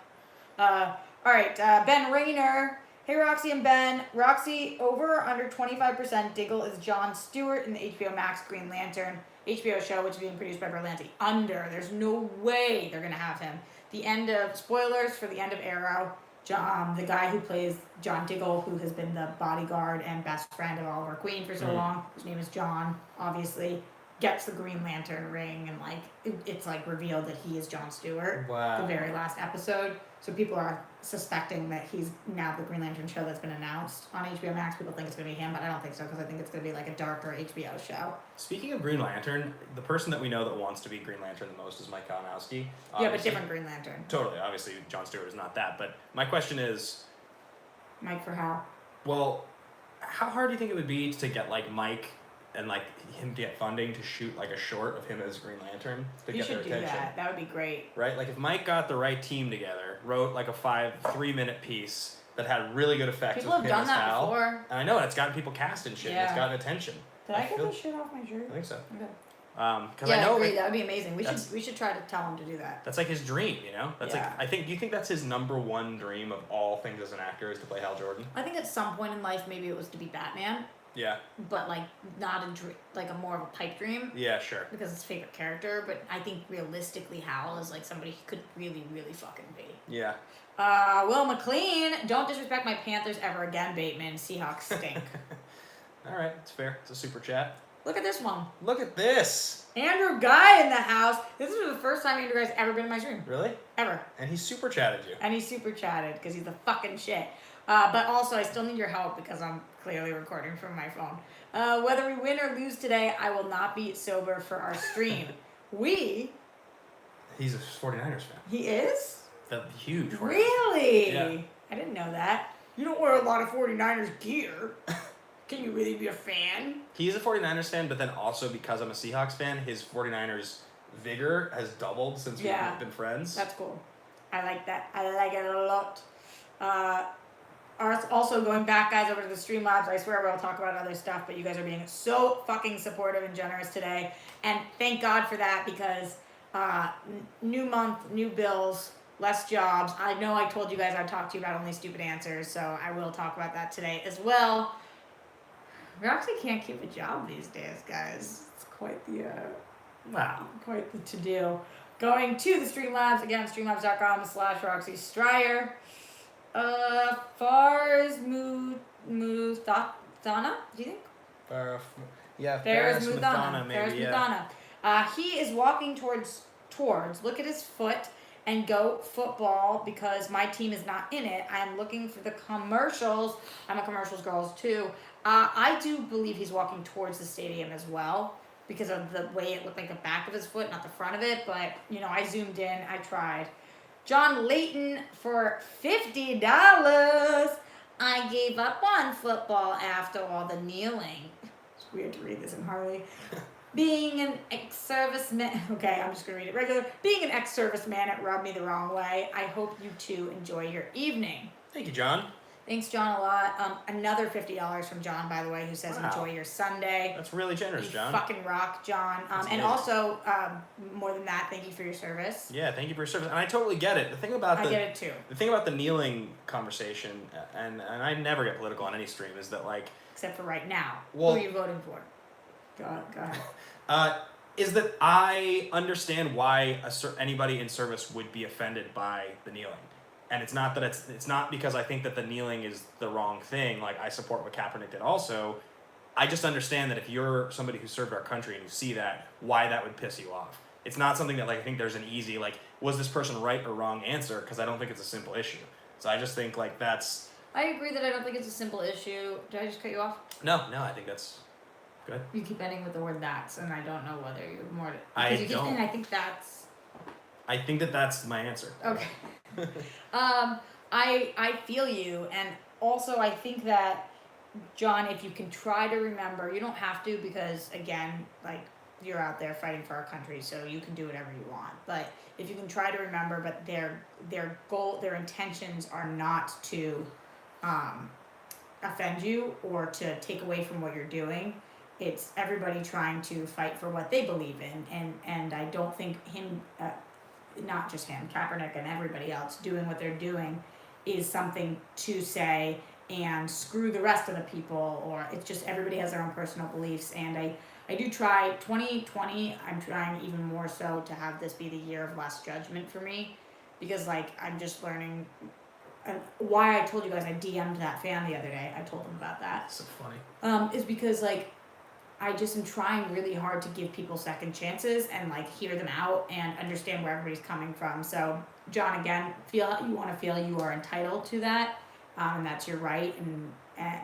B: all right, Ben Rayner. Hey, Roxy and Ben. Roxy, over or under 25% Diggle is Jon Stewart in the HBO Max Green Lantern HBO show, which is being produced by Berlanti. Under. There's no way they're going to have him. The end of, spoilers for the end of Arrow, the guy who plays John Diggle, who has been the bodyguard and best friend of Oliver Queen for so long, his name is John, obviously, gets the Green Lantern ring, and like it's like revealed that he is Jon Stewart.
A: Wow.
B: The very last episode. So people are suspecting that he's now the Green Lantern show that's been announced on HBO Max. People think it's going to be him, but I don't think so, because I think it's going to be like a darker HBO show.
A: Speaking of Green Lantern, the person that we know that wants to be Green Lantern the most is Mike Kalinowski.
B: Yeah, but different Green Lantern.
A: Totally. Obviously, Jon Stewart is not that. But my question is...
B: Mike for how?
A: Well, how hard do you think it would be to get like Mike and like him to get funding to shoot like a short of him as Green Lantern to get their attention?
B: You should do that. That would be great.
A: Right? Like if Mike got the right team together, wrote like a 3-minute piece that had really good effects
B: People have done that before.
A: And I know, and it's gotten people cast and shit, and it's gotten attention.
B: Did I get this shit off my shirt?
A: I think so.
B: Okay.
A: Because I know
B: that would be amazing. We should try to tell him to do that.
A: That's like his dream, you know. That's like do you think that's his number one dream of all things as an actor is to play Hal Jordan?
B: I think at some point in life maybe it was to be Batman.
A: Yeah.
B: But like not a dream, like a more of a pipe dream.
A: Yeah, sure.
B: Because it's his favorite character, but I think realistically Hal is like somebody he could really, really fucking be.
A: Yeah.
B: Will McLean, don't disrespect my Panthers ever again, Bateman. Seahawks stink.
A: All right, it's fair. It's a super chat.
B: Look at this one.
A: Look at this.
B: Andrew Guy in the house. This is the first time Andrew Guy's ever been in my stream.
A: Really?
B: Ever.
A: And he super chatted you.
B: And he super chatted because he's the fucking shit. But also, I still need your help because I'm clearly recording from my phone. Whether we win or lose today, I will not be sober for our stream.
A: He's a 49ers fan.
B: He is?
A: The huge 49ers.
B: Really?
A: Yeah.
B: I didn't know that. You don't wear a lot of 49ers gear. Can you really be a fan?
A: He's a 49ers fan, but then also because I'm a Seahawks fan, his 49ers vigor has doubled since we've been friends.
B: That's cool. I like that. I like it a lot. Also, going back, guys, over to the Streamlabs, I swear we'll talk about other stuff, but you guys are being so fucking supportive and generous today. And thank God for that, because new month, new bills, less jobs. I know I told you guys I'd talk to you about only stupid answers, so I will talk about that today as well. Roxy can't keep a job these days, guys. It's quite the quite the to-do. Going to the Streamlabs, again, streamlabs.com/Roxy Striar. Fars Muthana, do you think?
A: Faris Muthana, maybe,
B: He is walking towards, look at his foot, and go football, because my team is not in it. I'm looking for the commercials. I'm a commercials girl too. I do believe he's walking towards the stadium as well, because of the way it looked like the back of his foot, not the front of it. But, you know, I zoomed in. I tried. John Layton for $50. I gave up on football after all the kneeling. It's weird to read this in Harley. Being an ex-serviceman... Okay, I'm just going to read it regular. Being an ex-serviceman, it rubbed me the wrong way. I hope you two enjoy your evening.
A: Thank you, John.
B: Thanks, John, a lot. Another $50 from John, by the way, who says enjoy your Sunday.
A: That's really generous, John.
B: You fucking rock, John. And also, more than that, thank you for your service.
A: Yeah, thank you for your service. And I totally get it.
B: I get it too.
A: The thing about the kneeling conversation, and I never get political on any stream, is that like...
B: Except for right now.
A: Well,
B: who are you voting for? Go ahead.
A: Is that I understand why anybody in service would be offended by the kneeling. And it's not that it's not because I think that the kneeling is the wrong thing. Like, I support what Kaepernick did also. I just understand that if you're somebody who served our country and you see that, why that would piss you off. It's not something that like I think there's an easy like was this person right or wrong answer, because I don't think it's a simple issue. So I just think like that's.
B: I agree that I don't think it's a simple issue. Did I just cut you off?
A: No, I think that's good.
B: You keep ending with the word "that's," and I don't know whether you're more.
A: And
B: I think that's.
A: I think that's my answer.
B: Okay. I feel you, and also I think that, John, if you can try to remember, you don't have to, because again, like, you're out there fighting for our country, so you can do whatever you want. But if you can try to remember, but their goal, their intentions are not to offend you or to take away from what you're doing. It's everybody trying to fight for what they believe in, and I don't think him, not just him, Kaepernick and everybody else doing what they're doing is something to say and screw the rest of the people, or it's just everybody has their own personal beliefs. And I do try 2020, I'm trying even more so to have this be the year of less judgment for me, because like I'm just learning. And why I told you guys I DM'd that fan the other day, I told them about that.
A: So funny.
B: Is because like I just am trying really hard to give people second chances and like hear them out and understand where everybody's coming from. So John, again, feel you want to feel you are entitled to that, and that's your right. And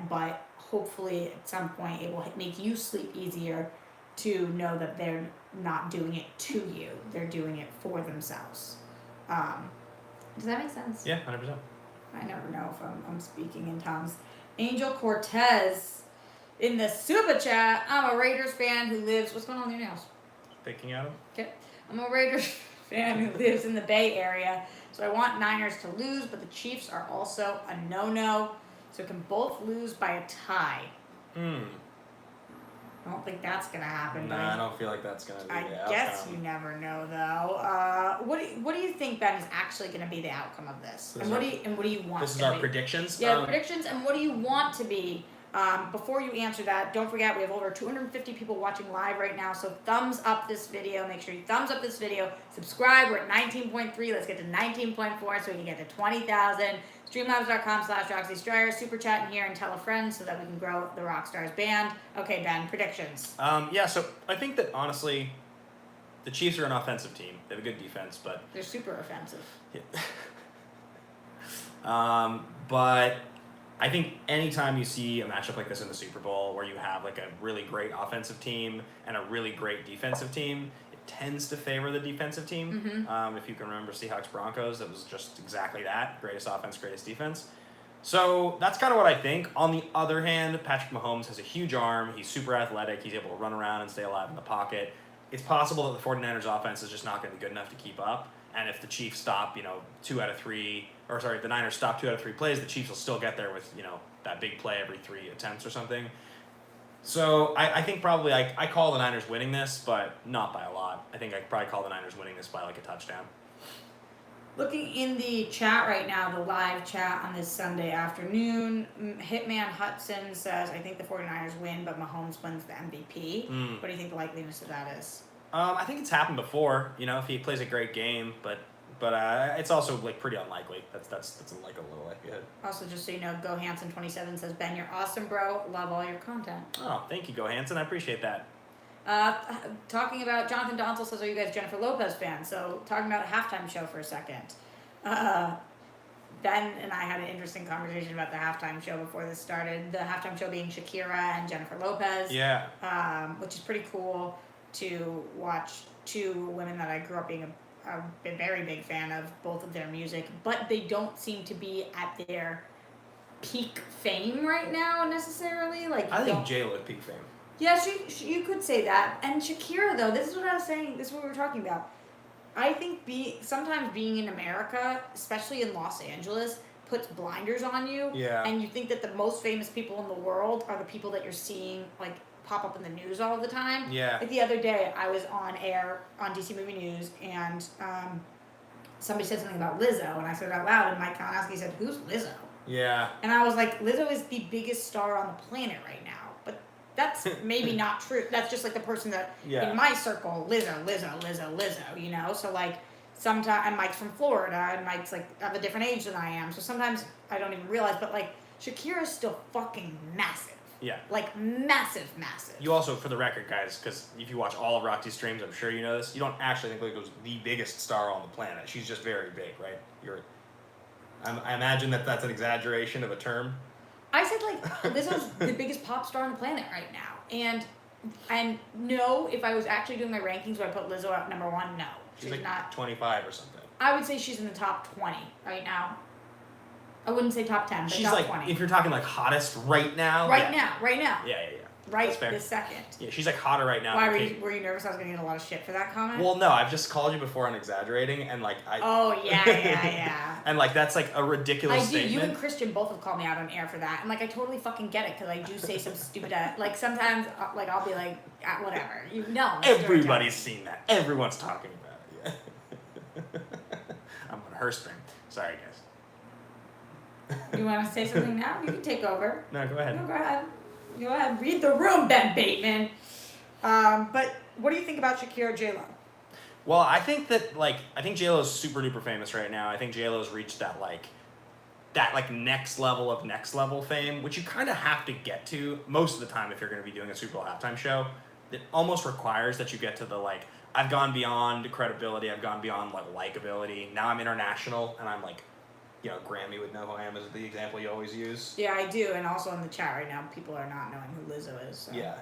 B: but hopefully at some point it will make you sleep easier to know that they're not doing it to you; they're doing it for themselves. Does that make sense?
A: Yeah, 100%.
B: I never know if I'm speaking in tongues. Angel Cortez in the super chat. I'm a Raiders fan who lives. What's going on with your nails?
A: Picking at him.
B: Okay. I'm a Raiders fan who lives in the Bay Area, so I want Niners to lose, but the Chiefs are also a no-no, so can both lose by a tie. I don't think that's gonna happen.
A: Nah, I don't feel like that's gonna be the outcome.
B: I guess you never know, though. What do you think, Ben, is actually gonna be the outcome of this? And what do you want?
A: This is our predictions.
B: Yeah, predictions. And what do you want to be? Before you answer that, don't forget we have over 250 people watching live right now. So thumbs up this video. Make sure you thumbs up this video. Subscribe. We're at 19.3. Let's get to 19.4 so we can get to 20,000. Streamlabs.com/Roxy Striar. Super chat in here and tell a friend so that we can grow the Rockstars band. Okay, Ben, predictions.
A: Yeah, so I think that honestly, the Chiefs are an offensive team. They have a good defense, but
B: they're super offensive.
A: Yeah. But I think anytime you see a matchup like this in the Super Bowl where you have like a really great offensive team and a really great defensive team, it tends to favor the defensive team.
B: Mm-hmm.
A: If you can remember Seahawks-Broncos, that was just exactly that. Greatest offense, greatest defense. So that's kind of what I think. On the other hand, Patrick Mahomes has a huge arm. He's super athletic. He's able to run around and stay alive in the pocket. It's possible that the 49ers offense is just not going to be good enough to keep up. And if the Chiefs stop, the Niners stop 2 out of 3 plays, the Chiefs will still get there with, that big play every 3 attempts or something. So I think probably I call the Niners winning this, but not by a lot. I think I could probably call the Niners winning this by like a touchdown.
B: Looking in the chat right now, the live chat on this Sunday afternoon, Hitman Hudson says, I think the 49ers win, but Mahomes wins the MVP. What do you think the likeliness of that is?
A: I think it's happened before, if he plays a great game, but it's also like pretty unlikely. That's like a little likelihood.
B: Also, just so you know, Go Hansen 27 says, Ben, you're awesome, bro. Love all your content.
A: Oh, thank you, Go Hansen. I appreciate that.
B: Talking about Jonathan Donsel says, are you guys Jennifer Lopez fans? So talking about a halftime show for a second. Ben and I had an interesting conversation about the halftime show before this started. The halftime show being Shakira and Jennifer Lopez.
A: Yeah.
B: Which is pretty cool to watch 2 women that I grew up being a very big fan of, both of their music, but they don't seem to be at their peak fame right now necessarily. Like
A: I think J-Lo at peak fame.
B: Yeah, you could say that. And Shakira, though, this is what I was saying. This is what we were talking about. I think sometimes being in America, especially in Los Angeles, puts blinders on you.
A: Yeah.
B: And you think that the most famous people in the world are the people that you're seeing, like, pop up in the news all the time.
A: Yeah.
B: Like the other day, I was on air on DC Movie News, and somebody said something about Lizzo, and I said it out loud, and Mike Kalinowski said, "Who's Lizzo?"
A: Yeah.
B: And I was like, Lizzo is the biggest star on the planet right now. But that's maybe not true. That's just like the person that, in my circle, Lizzo, So like, sometimes, and Mike's from Florida, and Mike's like of a different age than I am. So sometimes I don't even realize, but like, Shakira's still fucking massive.
A: Yeah.
B: Like massive.
A: You also, for the record, guys, because if you watch all of Roxy's streams, I'm sure you know this, you don't actually think Lizzo's the biggest star on the planet. She's just very big, right? I imagine that's an exaggeration of a term.
B: I said like Lizzo's the biggest pop star on the planet right now, and no, if I was actually doing my rankings, would I put Lizzo at number 1? No,
A: She's like
B: not
A: 25 or something.
B: I would say she's in the top 20 right now. I wouldn't say top 10, but
A: She's
B: top
A: like
B: 20.
A: if you're talking like hottest right now.
B: Right
A: Yeah,
B: now.
A: yeah.
B: Right
A: That's fair.
B: this second.
A: Yeah, she's like hotter right now.
B: Why were you nervous I was gonna get a lot of shit for that comment?
A: Well, no, I've just called you before on exaggerating, and like I.
B: Oh yeah.
A: And like that's like a ridiculous
B: I do.
A: statement.
B: You and Christian both have called me out on air for that, and like I totally fucking get it because I do say some stupid. Like sometimes, like I'll be like, whatever. You know.
A: Everybody's seen that. Everyone's talking about it. Yeah. I'm on her stream. Sorry, guys.
B: You want to say something now? You can take over.
A: No, go ahead.
B: No, go ahead. Go ahead. Read the room, Ben Bateman. But what do you think about Shakira J-Lo?
A: Well, I think J-Lo's super duper famous right now. I think J-Lo's reached that next level of next level fame, which you kind of have to get to most of the time if you're going to be doing a Super Bowl halftime show. It almost requires that you get to the like, I've gone beyond credibility, I've gone beyond like likability. Now I'm international, and I'm like, you know, Grammy would know who I am is the example you always use.
B: Yeah, I do, and also in the chat right now, people are not knowing who Lizzo is. So.
A: Yeah.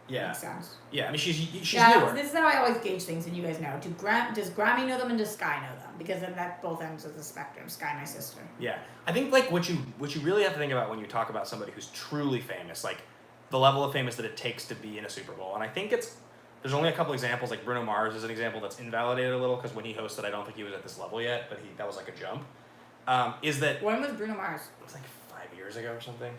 B: Makes sense.
A: Yeah, I mean she's
B: yeah,
A: newer.
B: This is how I always gauge things, and you guys know. Does Grammy know them and does Sky know them? Because then that both ends of the spectrum. Sky, my sister.
A: Yeah, I think like what you really have to think about when you talk about somebody who's truly famous, like the level of famous that it takes to be in a Super Bowl, and I think there's only a couple examples. Like Bruno Mars is an example that's invalidated a little because when he hosted, I don't think he was at this level yet, but that was like a jump. Is that
B: when was Bruno Mars?
A: It was like 5 years ago or something,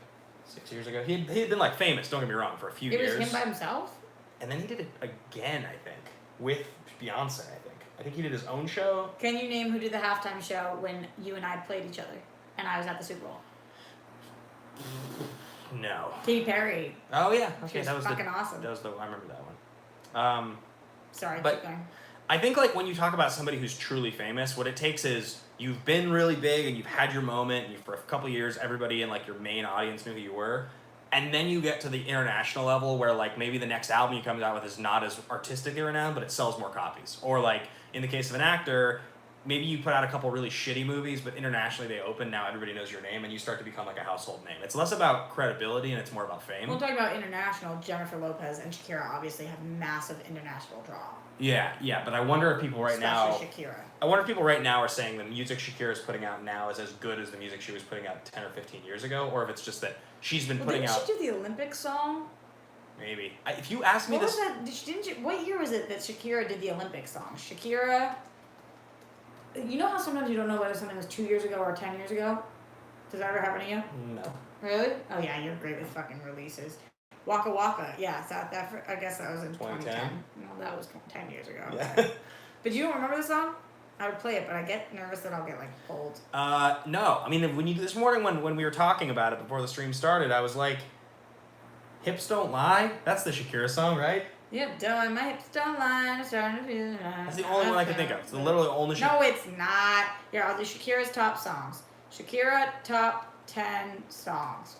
A: 6 years ago. He had been like famous. Don't get me wrong, for a few years.
B: It was him by himself.
A: And then he did it again, I think, with Beyonce. I think he did his own show.
B: Can you name who did the halftime show when you and I played each other, and I was at the Super Bowl?
A: No.
B: Katy Perry.
A: Oh yeah.
B: Okay, that was fucking awesome.
A: I remember that one.
B: Sorry,
A: but
B: keep going.
A: I think like when you talk about somebody who's truly famous, what it takes is you've been really big and you've had your moment. And for a couple of years, everybody in like your main audience knew who you were, and then you get to the international level where like maybe the next album you come out with is not as artistically renowned, but it sells more copies. Or like in the case of an actor, maybe you put out a couple really shitty movies, but internationally they open. Now everybody knows your name, and you start to become like a household name. It's less about credibility and it's more about fame.
B: We'll talk about international. Jennifer Lopez and Shakira obviously have massive international draw.
A: Yeah, but I wonder if people
B: Especially Shakira.
A: I wonder if people right now are saying the music Shakira is putting out now is as good as the music she was putting out 10 or 15 years ago, or if it's just that she's been putting out.
B: Didn't she do the Olympic song?
A: Maybe. If you ask me
B: what was that? What year was it that Shakira did the Olympic song? Shakira. You know how sometimes you don't know whether something was 2 years ago or 10 years ago? Does that ever happen to you?
A: No.
B: Really? Oh yeah, you're great with fucking releases. Waka Waka, yeah, I guess that was in 2010. No, that was 10 years ago.
A: Yeah.
B: Okay. But you don't remember the song? I would play it, but I get nervous that I'll get like pulled.
A: No. I mean, this morning when we were talking about it before the stream started, I was like, "Hips Don't Lie." That's the Shakira song, right?
B: Yep, my hips don't lie. I'm starting to feel it.
A: That's the only one I can think of. It's literally the only.
B: No, it's not. Here, I'll do Shakira's top songs. Shakira top 10 songs.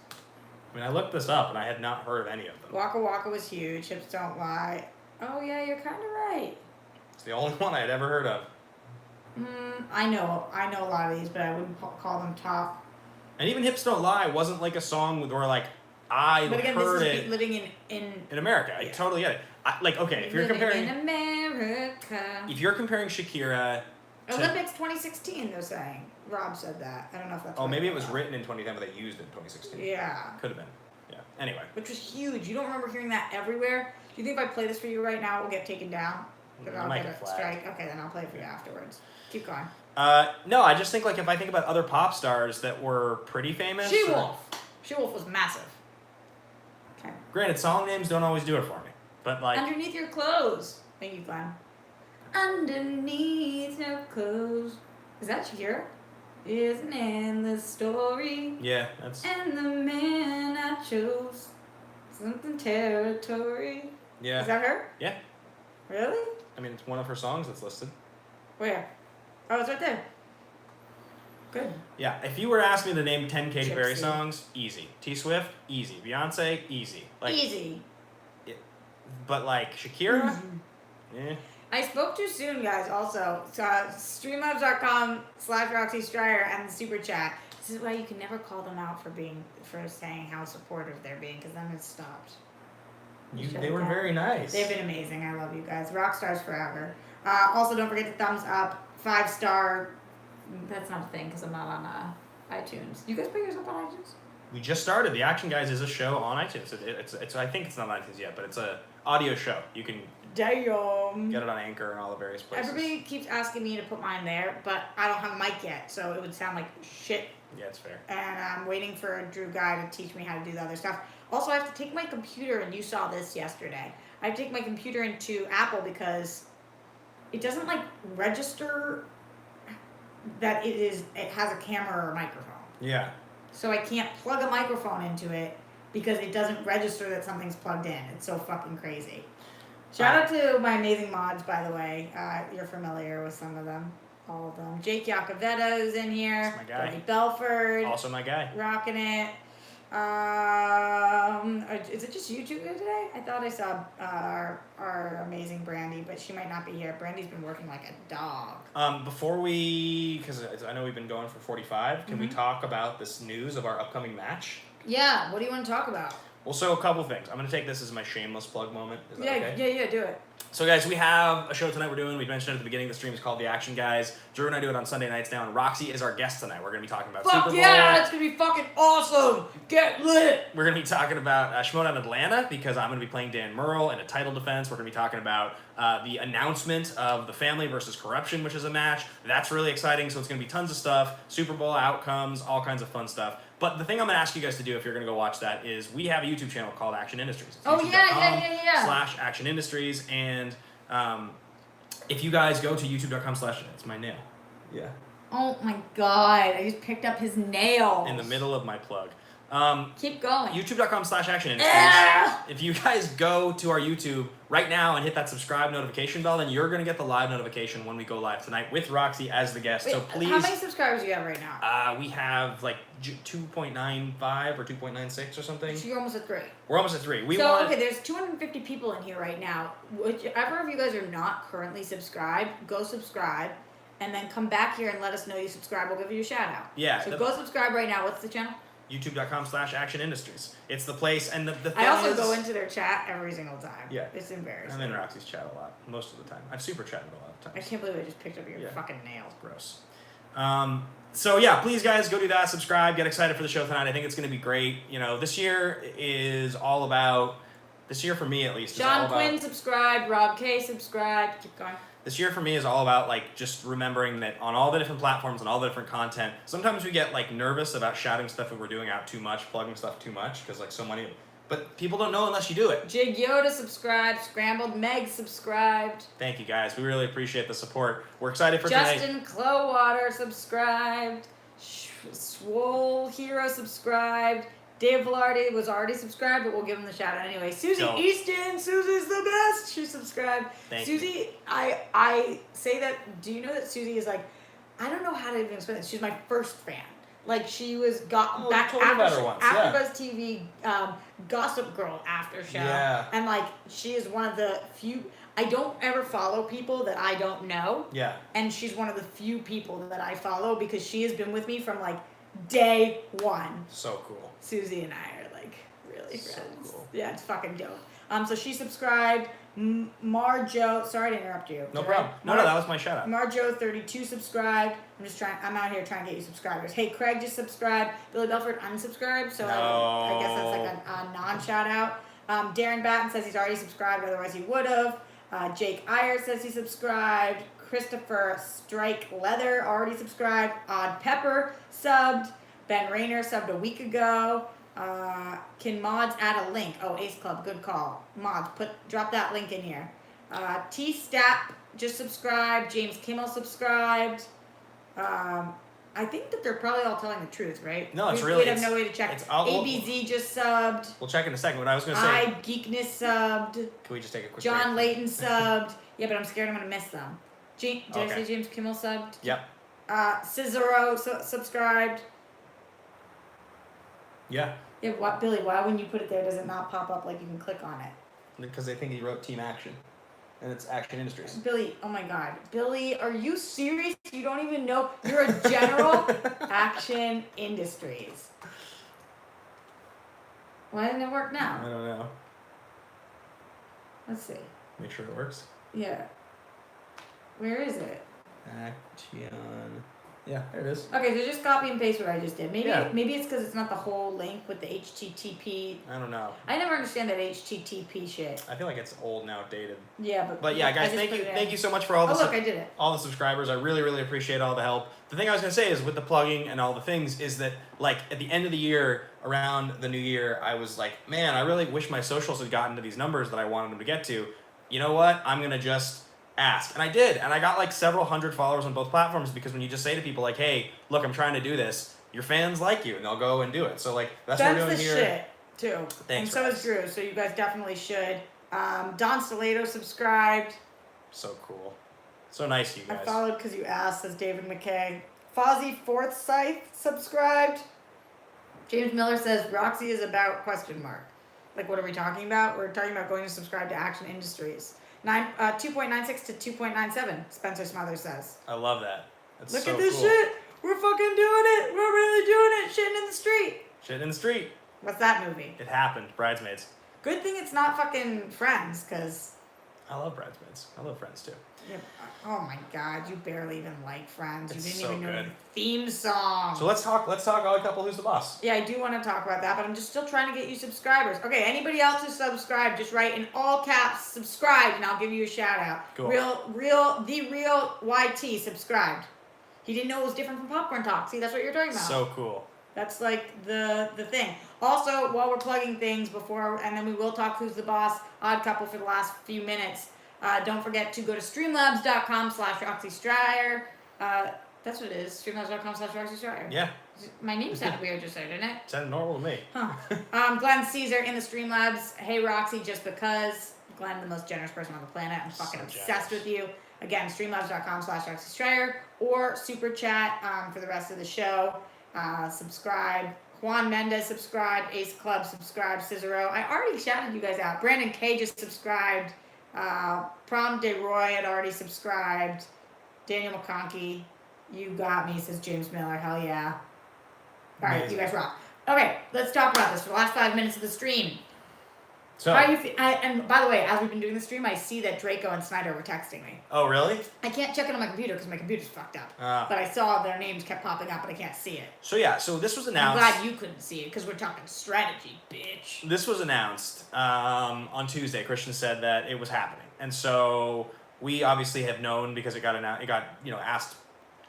A: I mean, I looked this up and I had not heard of any of them.
B: Waka Waka was huge. Hips Don't Lie. Oh yeah, you're kind of right.
A: It's the only one I had ever heard of.
B: I know a lot of these, but I wouldn't call them top.
A: And even Hips Don't Lie wasn't like a song where like I
B: but again,
A: heard
B: this is
A: it
B: living in
A: America. I totally get it. If you're comparing
B: in America.
A: If you're comparing Shakira to
B: Olympics 2016, they're saying. Rob said that. I don't know if that's.
A: Oh, maybe it was written in 2010, but they used it in 2016.
B: Yeah.
A: Could have been. Yeah. Anyway.
B: Which was huge. You don't remember hearing that everywhere? Do you think if I play this for you right now, it will get taken down? Because I'll get a strike. Okay, then I'll play it for you afterwards. Keep going.
A: No, I just think like if I think about other pop stars that were pretty famous.
B: She-Wolf. She-Wolf was massive. Okay.
A: Granted, song names don't always do it for me, but like.
B: Underneath Your Clothes. Thank you, Glenn. Underneath Your Clothes. Is that Shakira? Is an endless story.
A: Yeah, that's.
B: And the man I chose. Something territory.
A: Yeah.
B: Is that her?
A: Yeah.
B: Really?
A: I mean, it's one of her songs that's listed.
B: Where? Oh, it's right there. Good.
A: Yeah, if you were to ask me to name 10 Katy Perry
B: Gypsy.
A: songs, easy. T Swift, easy. Beyonce, easy. Like,
B: Easy.
A: but like Shakira,
B: I spoke too soon, guys. Also, so streamlabs.com/Roxy Striar and the super chat. This is why you can never call them out for saying how supportive they're being, because then it stopped.
A: They were very nice.
B: They've been amazing. I love you guys. Rock stars forever. Also, don't forget to thumbs up, 5-star. That's not a thing because I'm not on iTunes. You guys put yours up on iTunes?
A: We just started. The Action Guys is a show on iTunes. It's I think it's not on iTunes yet, but it's a audio show. You can get it on Anchor and all the various places.
B: Everybody keeps asking me to put mine there, but I don't have a mic yet, so it would sound like shit.
A: Yeah, it's fair.
B: And I'm waiting for a Drew guy to teach me how to do the other stuff. Also, I have to take my computer, and you saw this yesterday. I have to take my computer into Apple because it doesn't like register that it has a camera or a microphone.
A: Yeah.
B: So I can't plug a microphone into it because it doesn't register that something's plugged in. It's so fucking crazy. Shout out to my amazing mods, by the way. You're familiar with some of them. All of them. Jake Yacovetto is in here.
A: That's my guy.
B: Tony Belford.
A: Also my guy.
B: Rocking it. Is it just you two today? I thought I saw our amazing Brandy, but she might not be here. Brandy's been working like a dog.
A: Before because I know we've been going for 45, can we talk about this news of our upcoming match?
B: Yeah, what do you want to talk about?
A: Well, so a couple things. I'm going to take this as my shameless plug moment. Is that okay?
B: Yeah, do it.
A: So guys, we have a show tonight we're doing. We mentioned it at the beginning of the stream. It's called The Action Guys. Drew and I do it on Sunday nights now, and Roxy is our guest tonight. We're going to be talking about Super Bowl.
B: Yeah, it's going to be fucking awesome. Get lit.
A: We're going to be talking about Shimoda Atlanta because I'm going to be playing Dan Murrell in a title defense. We're going to be talking about the announcement of the Family versus Corruption, which is a match. That's really exciting, so it's going to be tons of stuff. Super Bowl outcomes, all kinds of fun stuff. But the thing I'm going to ask you guys to do if you're going to go watch that is we have a YouTube channel called Action Industries. It's YouTube.com/Action Industries. And if you guys go to youtube.com/ it's my nail. Yeah.
B: Oh my god, I just picked up his nail.
A: In the middle of my plug.
B: Keep going.
A: YouTube.com/Action Industries. If you guys go to our YouTube right now and hit that subscribe notification bell, then you're going to get the live notification when we go live tonight with Roxy as the guest.
B: Wait,
A: so please.
B: How many subscribers do you have right now?
A: We have like 2.95 or 2.96 or something.
B: So you're almost at 3.
A: We're almost at 3.
B: Okay, there's 250 people in here right now. Whichever of you guys are not currently subscribed, go subscribe. And then come back here and let us know you subscribe. We'll give you a shout out.
A: Yeah.
B: So go subscribe right now. What's the channel?
A: YouTube.com/Action Industries. It's the place, and the thing
B: I also
A: is,
B: go into their chat every single time.
A: Yeah.
B: It's embarrassing.
A: I'm in Roxy's chat a lot, most of the time. I've super chatted a lot of
B: I
A: times.
B: can't believe I just picked up your fucking nails.
A: Gross. So yeah, please guys, go do that, subscribe, get excited for the show tonight. I think it's going to be great. You know, this year for me at least,
B: John Quinn subscribed, Rob K subscribed. Keep going.
A: This year for me is all about like just remembering that on all the different platforms and all the different content, sometimes we get like nervous about shouting stuff that we're doing out too much, plugging stuff too much, because like so many, but people don't know unless you do it.
B: Jig Yoda subscribed, Scrambled Meg subscribed.
A: Thank you guys, we really appreciate the support. We're excited for tonight.
B: Justin Clowater subscribed, Swole Hero subscribed. Dave Velarde was already subscribed, but we'll give him the shout out anyway. Susie Easton, Susie's the best. She subscribed.
A: Thank
B: Susie,
A: you.
B: I say that. Do you know that Susie is like, I don't know how to even explain this. She's my first fan. Like she was back after Buzz TV, Gossip Girl after show, and like she is one of the few. I don't ever follow people that I don't know.
A: Yeah. And
B: she's one of the few people that I follow because she has been with me from like day one.
A: So cool.
B: Susie and I are like really friends.
A: So cool.
B: Yeah, it's fucking dope. So she subscribed. Marjo, sorry to interrupt you.
A: No problem. No, that was my shout out.
B: Marjo32 subscribed. I'm out here trying to get you subscribers. Hey, Craig just subscribed. Billy Belford unsubscribed. So I guess that's like a non-shout out. Darren Batten says he's already subscribed, otherwise he would have. Jake Iyer says he subscribed. Christopher Strike Leather already subscribed. Odd Pepper subbed. Ben Rayner subbed a week ago. Can mods add a link? Oh, Ace Club, good call. Mods, drop that link in here. T Stap just subscribed. James Kimmel subscribed. I think that they're probably all telling the truth, right?
A: No, it's
B: we have no way to check. ABZ just subbed.
A: We'll check in a second. What I was going to say.
B: Geekness subbed.
A: Can we just take a quick
B: John
A: break?
B: Layton subbed. Yeah, but I'm scared I'm going to miss them. Did I say James Kimmel subbed?
A: Yep.
B: Cicero subscribed.
A: Yeah.
B: Yeah, what, Billy? Why when you put it there does it not pop up like you can click on it?
A: Because they think he wrote Team Action, and it's Action Industries.
B: Billy, oh my God, Billy, are you serious? You don't even know you're a general Action Industries. Why didn't it work now?
A: I don't know.
B: Let's see.
A: Make sure it works.
B: Yeah. Where is it?
A: Action. Yeah, there it is.
B: Okay, so just copy and paste what I just did. Maybe
A: Yeah.
B: maybe it's because it's not the whole link with the HTTP.
A: I don't know.
B: I never understand that HTTP shit.
A: I feel like it's old now, dated.
B: Yeah,
A: But yeah, guys, thank you so much for all the
B: look, I did it.
A: all the subscribers. I really, really appreciate all the help. The thing I was gonna say is with the plugging and all the things is that like at the end of the year, around the new year, I was like, man, I really wish my socials had gotten to these numbers that I wanted them to get to. You know what? I'm gonna just ask. And I did, and I got like several hundred followers on both platforms because when you just say to people like, hey, look, I'm trying to do this, your fans like you and they'll go and do it. So like that's what we're doing here.
B: Shit too.
A: Thanks,
B: and so
A: guys.
B: is Drew, so you guys definitely should. Don Stiletto subscribed.
A: So cool. So nice, you
B: I
A: guys.
B: followed because you asked, says David McKay. Fozzie Forsyth subscribed. James Miller says Roxy is about ? Like, what are we talking about? We're talking about going to subscribe to Action Industries. 2.96 to 2.97, Spencer Smothers says.
A: I love that. That's
B: Look
A: so
B: at this
A: cool.
B: shit. We're fucking doing it. We're really doing it. Shitting in the street.
A: Shit in the street.
B: What's that movie?
A: It happened. Bridesmaids.
B: Good thing it's not fucking Friends, because...
A: I love Bridesmaids. I love Friends too.
B: Yeah, oh my God, you barely even like Friends. You
A: It's
B: didn't
A: so
B: even know
A: good.
B: the theme song.
A: So let's talk Odd Couple Who's the Boss.
B: Yeah, I do want to talk about that, but I'm just still trying to get you subscribers. Okay, anybody else who's subscribed, just write in all caps subscribed, and I'll give you a shout out.
A: Cool.
B: The real YT subscribed. He didn't know it was different from Popcorn Talk. See, that's what you're talking about.
A: So cool.
B: That's like the thing. Also, while we're plugging things before, and then we will talk Who's the Boss, Odd Couple for the last few minutes. Don't forget to go to streamlabs.com/Roxy Striar. That's what it is. Streamlabs.com/Roxy Striar.
A: Yeah.
B: My name sounded weird just there, didn't it?
A: Sounded normal to me.
B: Huh. Glenn Caesar in the Streamlabs. Hey Roxy, just because. Glenn, the most generous person on the planet. I'm fucking obsessed with you. Again, streamlabs.com/Roxy Striar or super chat for the rest of the show. Subscribe. Juan Mendez subscribed. Ace Club subscribed. Cicero. I already shouted you guys out. Brandon K just subscribed. Prom De Roy had already subscribed. Daniel McConkey, you got me, says James Miller. Hell yeah. Alright,
A: Amazing.
B: you guys rock. Okay, let's talk about this for the last 5 minutes of the stream.
A: So.
B: How you feel? And by the way, as we've been doing the stream, I see that Draco and Snyder were texting me.
A: Oh really?
B: I can't check it on my computer because my computer's fucked up.
A: Ah.
B: But I saw their names kept popping up, but I can't see it.
A: So yeah. So this was
B: I'm
A: announced.
B: glad you couldn't see it because we're talking strategy, bitch.
A: This was announced on Tuesday. Christian said that it was happening, and so we obviously have known because it got announced. It got asked,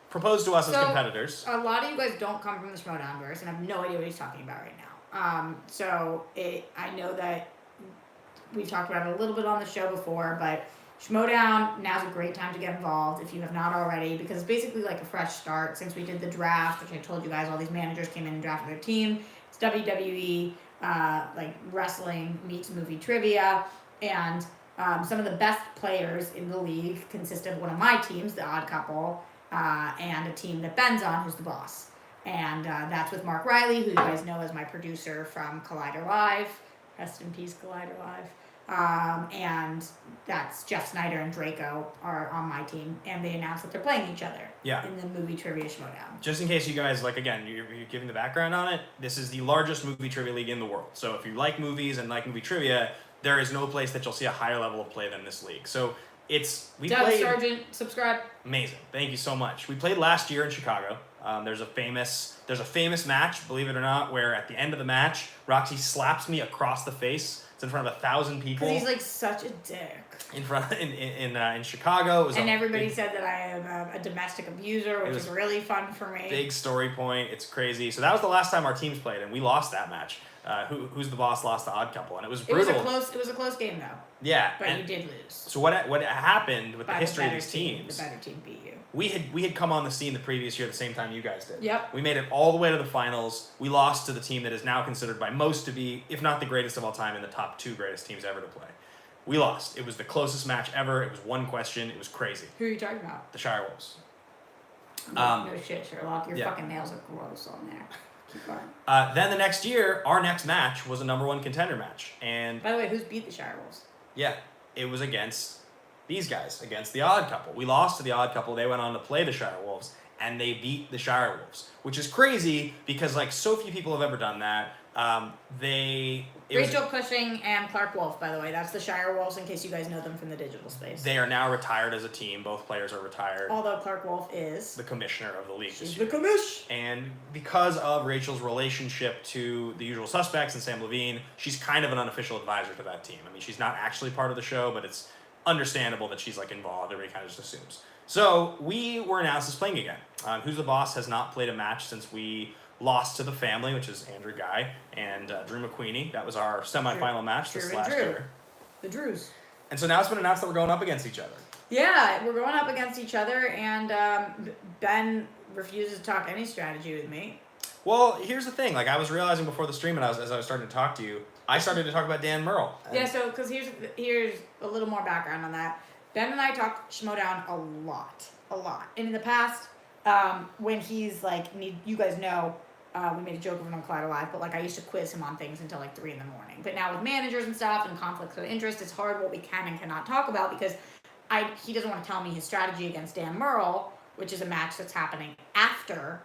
A: proposed to us as competitors.
B: A lot of you guys don't come from the Schmodownverse and have no idea what he's talking about right now. I know that we've talked about it a little bit on the show before, but Schmodown, now's a great time to get involved if you have not already, because it's basically like a fresh start since we did the draft, which I told you guys all these managers came in and drafted their team. It's WWE, like wrestling meets movie trivia, and some of the best players in the league consist of one of my teams, the Odd Couple, and a team that Ben's on, who's the boss. And that's with Mark Riley, who you guys know as my producer from Collider Live. Rest in peace, Collider Live. And that's Jeff Snyder and Draco are on my team, and they announced that they're playing each other in the movie trivia showdown.
A: Just in case you guys, again, you're giving the background on it, this is the largest movie trivia league in the world. So if you like movies and like movie trivia, there is no place that you'll see a higher level of play than this league. So we
B: Doug
A: played...
B: Sargent, subscribe.
A: Amazing. Thank you so much. We played last year in Chicago. There's a famous match, believe it or not, where at the end of the match, Roxy slaps me across the face. It's in front of 1,000 people.
B: Because he's like such a dick.
A: In Chicago. It was
B: and everybody said that I am a domestic abuser, which is really fun for me.
A: Big story point. It's crazy. So that was the last time our teams played, and we lost that match. Who's the Boss lost the Odd Couple, and it was brutal.
B: It was a close game though.
A: Yeah,
B: but you did lose.
A: So what happened with the history of these teams?
B: The better team beat you.
A: We had come on the scene the previous year, the same time you guys did.
B: Yep.
A: We made it all the way to the finals. We lost to the team that is now considered by most to be, if not the greatest of all time, in the top 2 greatest teams ever to play. We lost. It was the closest match ever. It was one question. It was crazy.
B: Who are you talking about?
A: The Shire Wolves.
B: No shit, Sherlock. Your
A: yeah.
B: fucking nails are gross on there. Keep going.
A: Then the next year, our next match was a #1 contender match. And
B: by the way, who's beat the Shire Wolves?
A: Yeah, it was against these guys, against the Odd Couple. We lost to the Odd Couple. They went on to play the Shire Wolves, and they beat the Shire Wolves, which is crazy because like so few people have ever done that.
B: Rachel Cushing and Clark Wolf, by the way. That's the Shire Wolves, in case you guys know them from the digital space.
A: They are now retired as a team. Both players are retired.
B: Although Clark Wolf is
A: the commissioner of the league
B: She's
A: this year.
B: the commish.
A: And because of Rachel's relationship to the Usual Suspects and Sam Levine, she's kind of an unofficial advisor to that team. I mean, she's not actually part of the show, but it's understandable that she's like involved. Everybody kind of just assumes. So we were announced as playing again. Who's the Boss has not played a match since we lost to the family, which is Andrew Guy and Drew McQueenie. That was our semifinal match this last year.
B: The Drews.
A: And so now it's been announced that we're going up against each other.
B: Yeah, we're going up against each other, and Ben refuses to talk any strategy with me.
A: Well, here's the thing. Like I was realizing before the stream, and as I was starting to talk to you, I started to talk about Dan Merle.
B: Yeah, so because here's a little more background on that. Ben and I talk Schmodown a lot. And in the past, when he's like, you guys know, we made a joke of him on Collider Live, but like I used to quiz him on things until like 3 a.m. But now with managers and stuff and conflicts of interest, it's hard what we can and cannot talk about because he doesn't want to tell me his strategy against Dan Merle, which is a match that's happening after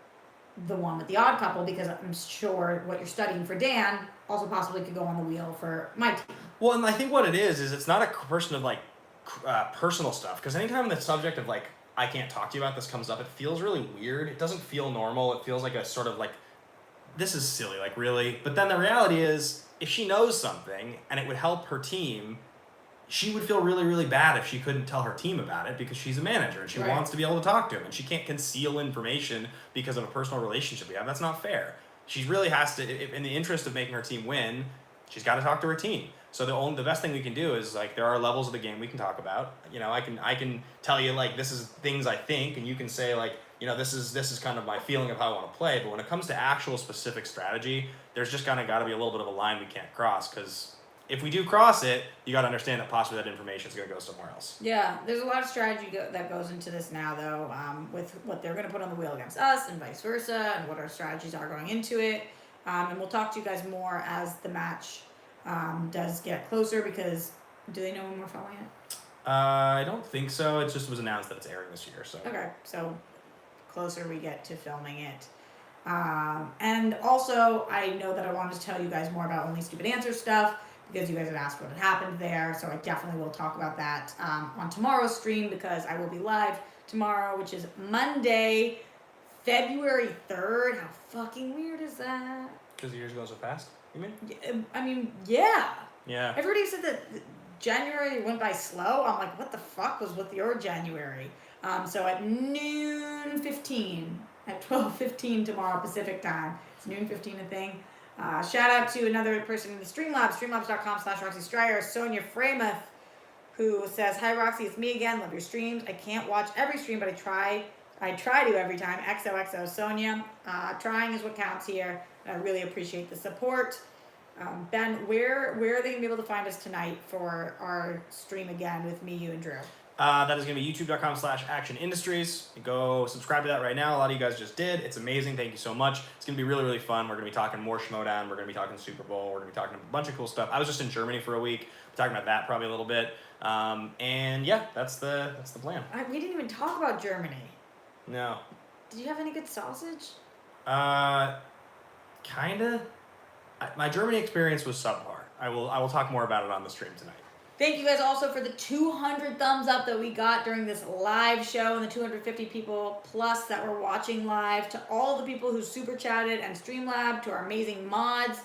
B: the one with the Odd Couple, because I'm sure what you're studying for Dan also possibly could go on the wheel for my team.
A: Well, and I think what it is it's not a question of like personal stuff, because anytime the subject of like I can't talk to you about this comes up, it feels really weird. It doesn't feel normal. It feels like a sort of like, this is silly, like really. But then the reality is, if she knows something and it would help her team, she would feel really, really bad if she couldn't tell her team about it because she's a manager and she wants to be able to talk to him, and she can't conceal information because of a personal relationship we have. That's not fair. She really has to, in the interest of making her team win, she's got to talk to her team. So the best thing we can do is like there are levels of the game we can talk about. You know, I can tell you like this is things I think, and you can say like, you know, this is kind of my feeling of how I want to play. But when it comes to actual specific strategy, there's just got to be a little bit of a line we can't cross, because if we do cross it, you got to understand that possibly that information is going to go somewhere else.
B: Yeah, there's a lot of strategy that goes into this now, though, with what they're going to put on the wheel against us and vice versa, and what our strategies are going into it. And we'll talk to you guys more as the match does get closer, because do they know when we're filming it?
A: I don't think so. It just was announced that it's airing this year. So
B: okay, so closer we get to filming it. And also, I know that I wanted to tell you guys more about Only Stupid Answers stuff, because you guys have asked what had happened there, so I definitely will talk about that on tomorrow's stream, because I will be live tomorrow, which is Monday, February 3rd. How fucking weird is that?
A: Because the years go so fast, you mean?
B: I mean, yeah.
A: Yeah.
B: Everybody said that January went by slow. I'm like, what the fuck was with your January? So at noon 15, at 12:15 tomorrow Pacific time, it's noon 15 a thing. Shout out to another person in the Streamlabs, streamlabs.com/Roxy Striar, Sonia Framuth, who says, hi Roxy, it's me again, love your streams. I can't watch every stream, but I try to every time. XOXO Sonia. Trying is what counts here. I really appreciate the support. Ben, where are they going to be able to find us tonight for our stream again with me, you, and Drew?
A: That is going to be youtube.com/Action Industries. Go subscribe to that right now. A lot of you guys just did. It's amazing. Thank you so much. It's going to be really, really fun. We're going to be talking more Schmodown. We're going to be talking Super Bowl. We're going to be talking a bunch of cool stuff. I was just in Germany for a week. We're talking about that probably a little bit. And yeah, that's the plan.
B: We didn't even talk about Germany.
A: No.
B: Did you have any good sausage?
A: Kinda. My Germany experience was subpar. I will talk more about it on the stream tonight.
B: Thank you guys also for the 200 thumbs up that we got during this live show, and the 250 people plus that were watching live. To all the people who super chatted and Streamlab, to our amazing mods,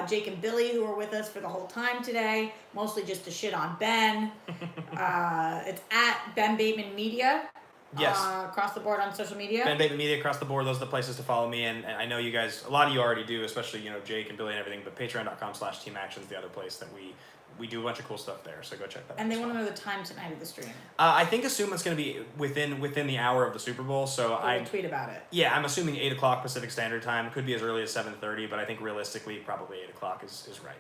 B: Jake and Billy, who were with us for the whole time today, mostly just to shit on Ben. It's at Ben Bateman Media.
A: Yes.
B: Across the board on social media.
A: Ben Bateman Media across the board. Those are the places to follow me, and I know you guys, a lot of you already do, especially Jake and Billy and everything. But Patreon.com/Team Action is the other place that we do a bunch of cool stuff there. So go check that out.
B: And they want to know the time tonight of the stream.
A: I assume it's going to be within the hour of the Super Bowl. So I
B: tweet about it.
A: Yeah, I'm assuming 8 o'clock Pacific Standard Time. Could be as early as 7:30, but I think realistically probably 8 o'clock is right.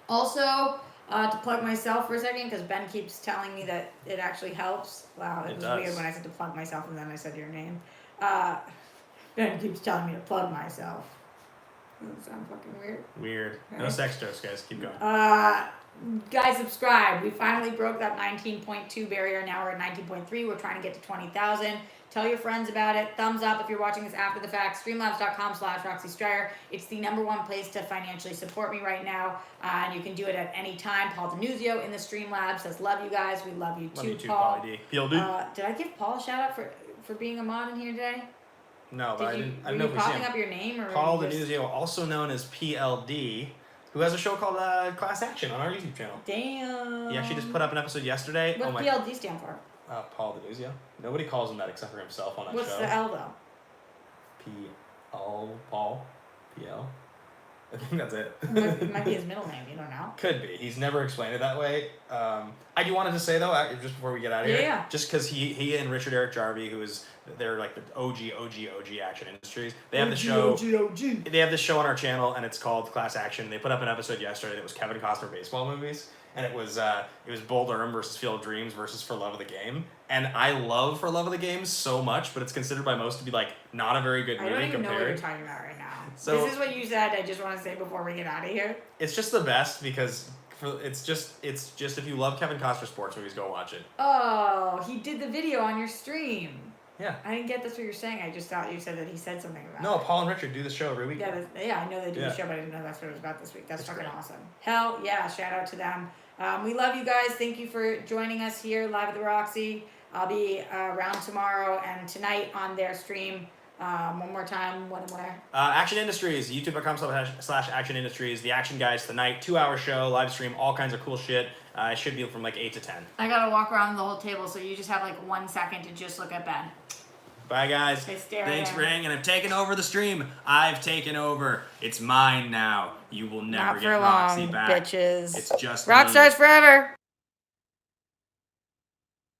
B: Also, to plug myself for a second, because Ben keeps telling me that it actually helps. Wow, it was weird when I said to plug myself and then I said your name. Ben keeps telling me to plug myself. Doesn't that sound fucking weird?
A: Weird. No
B: Right.
A: sex jokes, guys. Keep going.
B: Guys, subscribe. We finally broke that 19.2 barrier. Now we're at 19.3. We're trying to get to 20,000. Tell your friends about it. Thumbs up if you're watching this after the fact. Streamlabs.com/Roxy Striar. It's the #1 place to financially support me right now. And you can do it at any time. Paul Denuzio in the Streamlabs says, love you guys. We love you
A: Love
B: too,
A: you too,
B: Paul.
A: Pauly D. PLD.
B: Did I give Paul a shout out for being a mod in here today?
A: No, but I
B: Were
A: didn't know
B: you
A: if we see
B: popping
A: him.
B: up your name? Or
A: Paul
B: you just-
A: Denuzio, also known as PLD, who has a show called Class Action on our YouTube channel.
B: Damn.
A: He actually just put up an episode yesterday.
B: What's PLD stand for?
A: Paul Denuzio. Nobody calls him that except for himself on that
B: What's
A: show.
B: the L though?
A: Paul. PL. I think that's it.
B: It might be his middle name. You don't know.
A: Could be. He's never explained it that way. I do wanted to say though, just before we get out of here,
B: Yeah.
A: just because he and Richard Eric Jarvie, who is they're like the OG Action Industries. They have the show.
B: OG.
A: They have this show on our channel, and it's called Class Action. They put up an episode yesterday that was Kevin Costner baseball movies, and it was Bull Durham versus Field of Dreams versus For Love of the Game. And I love For Love of the Game so much, but it's considered by most to be like not a very good
B: I
A: movie
B: don't even know what you're
A: compared.
B: talking about right now.
A: So-
B: this is what you said. I just want to say before we get out of here.
A: It's just the best because it's just if you love Kevin Costner sports movies, go watch it.
B: Oh, he did the video on your stream.
A: Yeah.
B: I didn't get that's what you're saying. I just thought you said that he said something about
A: No,
B: it.
A: Paul and Richard do the show every week.
B: Yeah, I know they do
A: Yeah.
B: the show, but I didn't know that's what it was about this week. That's fucking
A: great.
B: awesome. Hell yeah, shout out to them. We love you guys. Thank you for joining us here live at the Roxy. I'll be around tomorrow and tonight on their stream. One more time, when and where?
A: Action Industries, youtube.com/Action Industries. The Action Guys tonight, 2-hour show, live stream, all kinds of cool shit. It should be from like 8 to 10.
B: I gotta walk around the whole table, so you just have like 1 second to just look at Ben.
A: Bye, guys.
B: Hey, stare
A: Thanks
B: at
A: for
B: him.
A: hanging. I've taken over the stream. I've taken over. It's mine now. You will never
B: Not
A: get
B: for
A: Roxy
B: long,
A: back.
B: bitches.
A: It's just
B: Rock
A: me.
B: stars forever.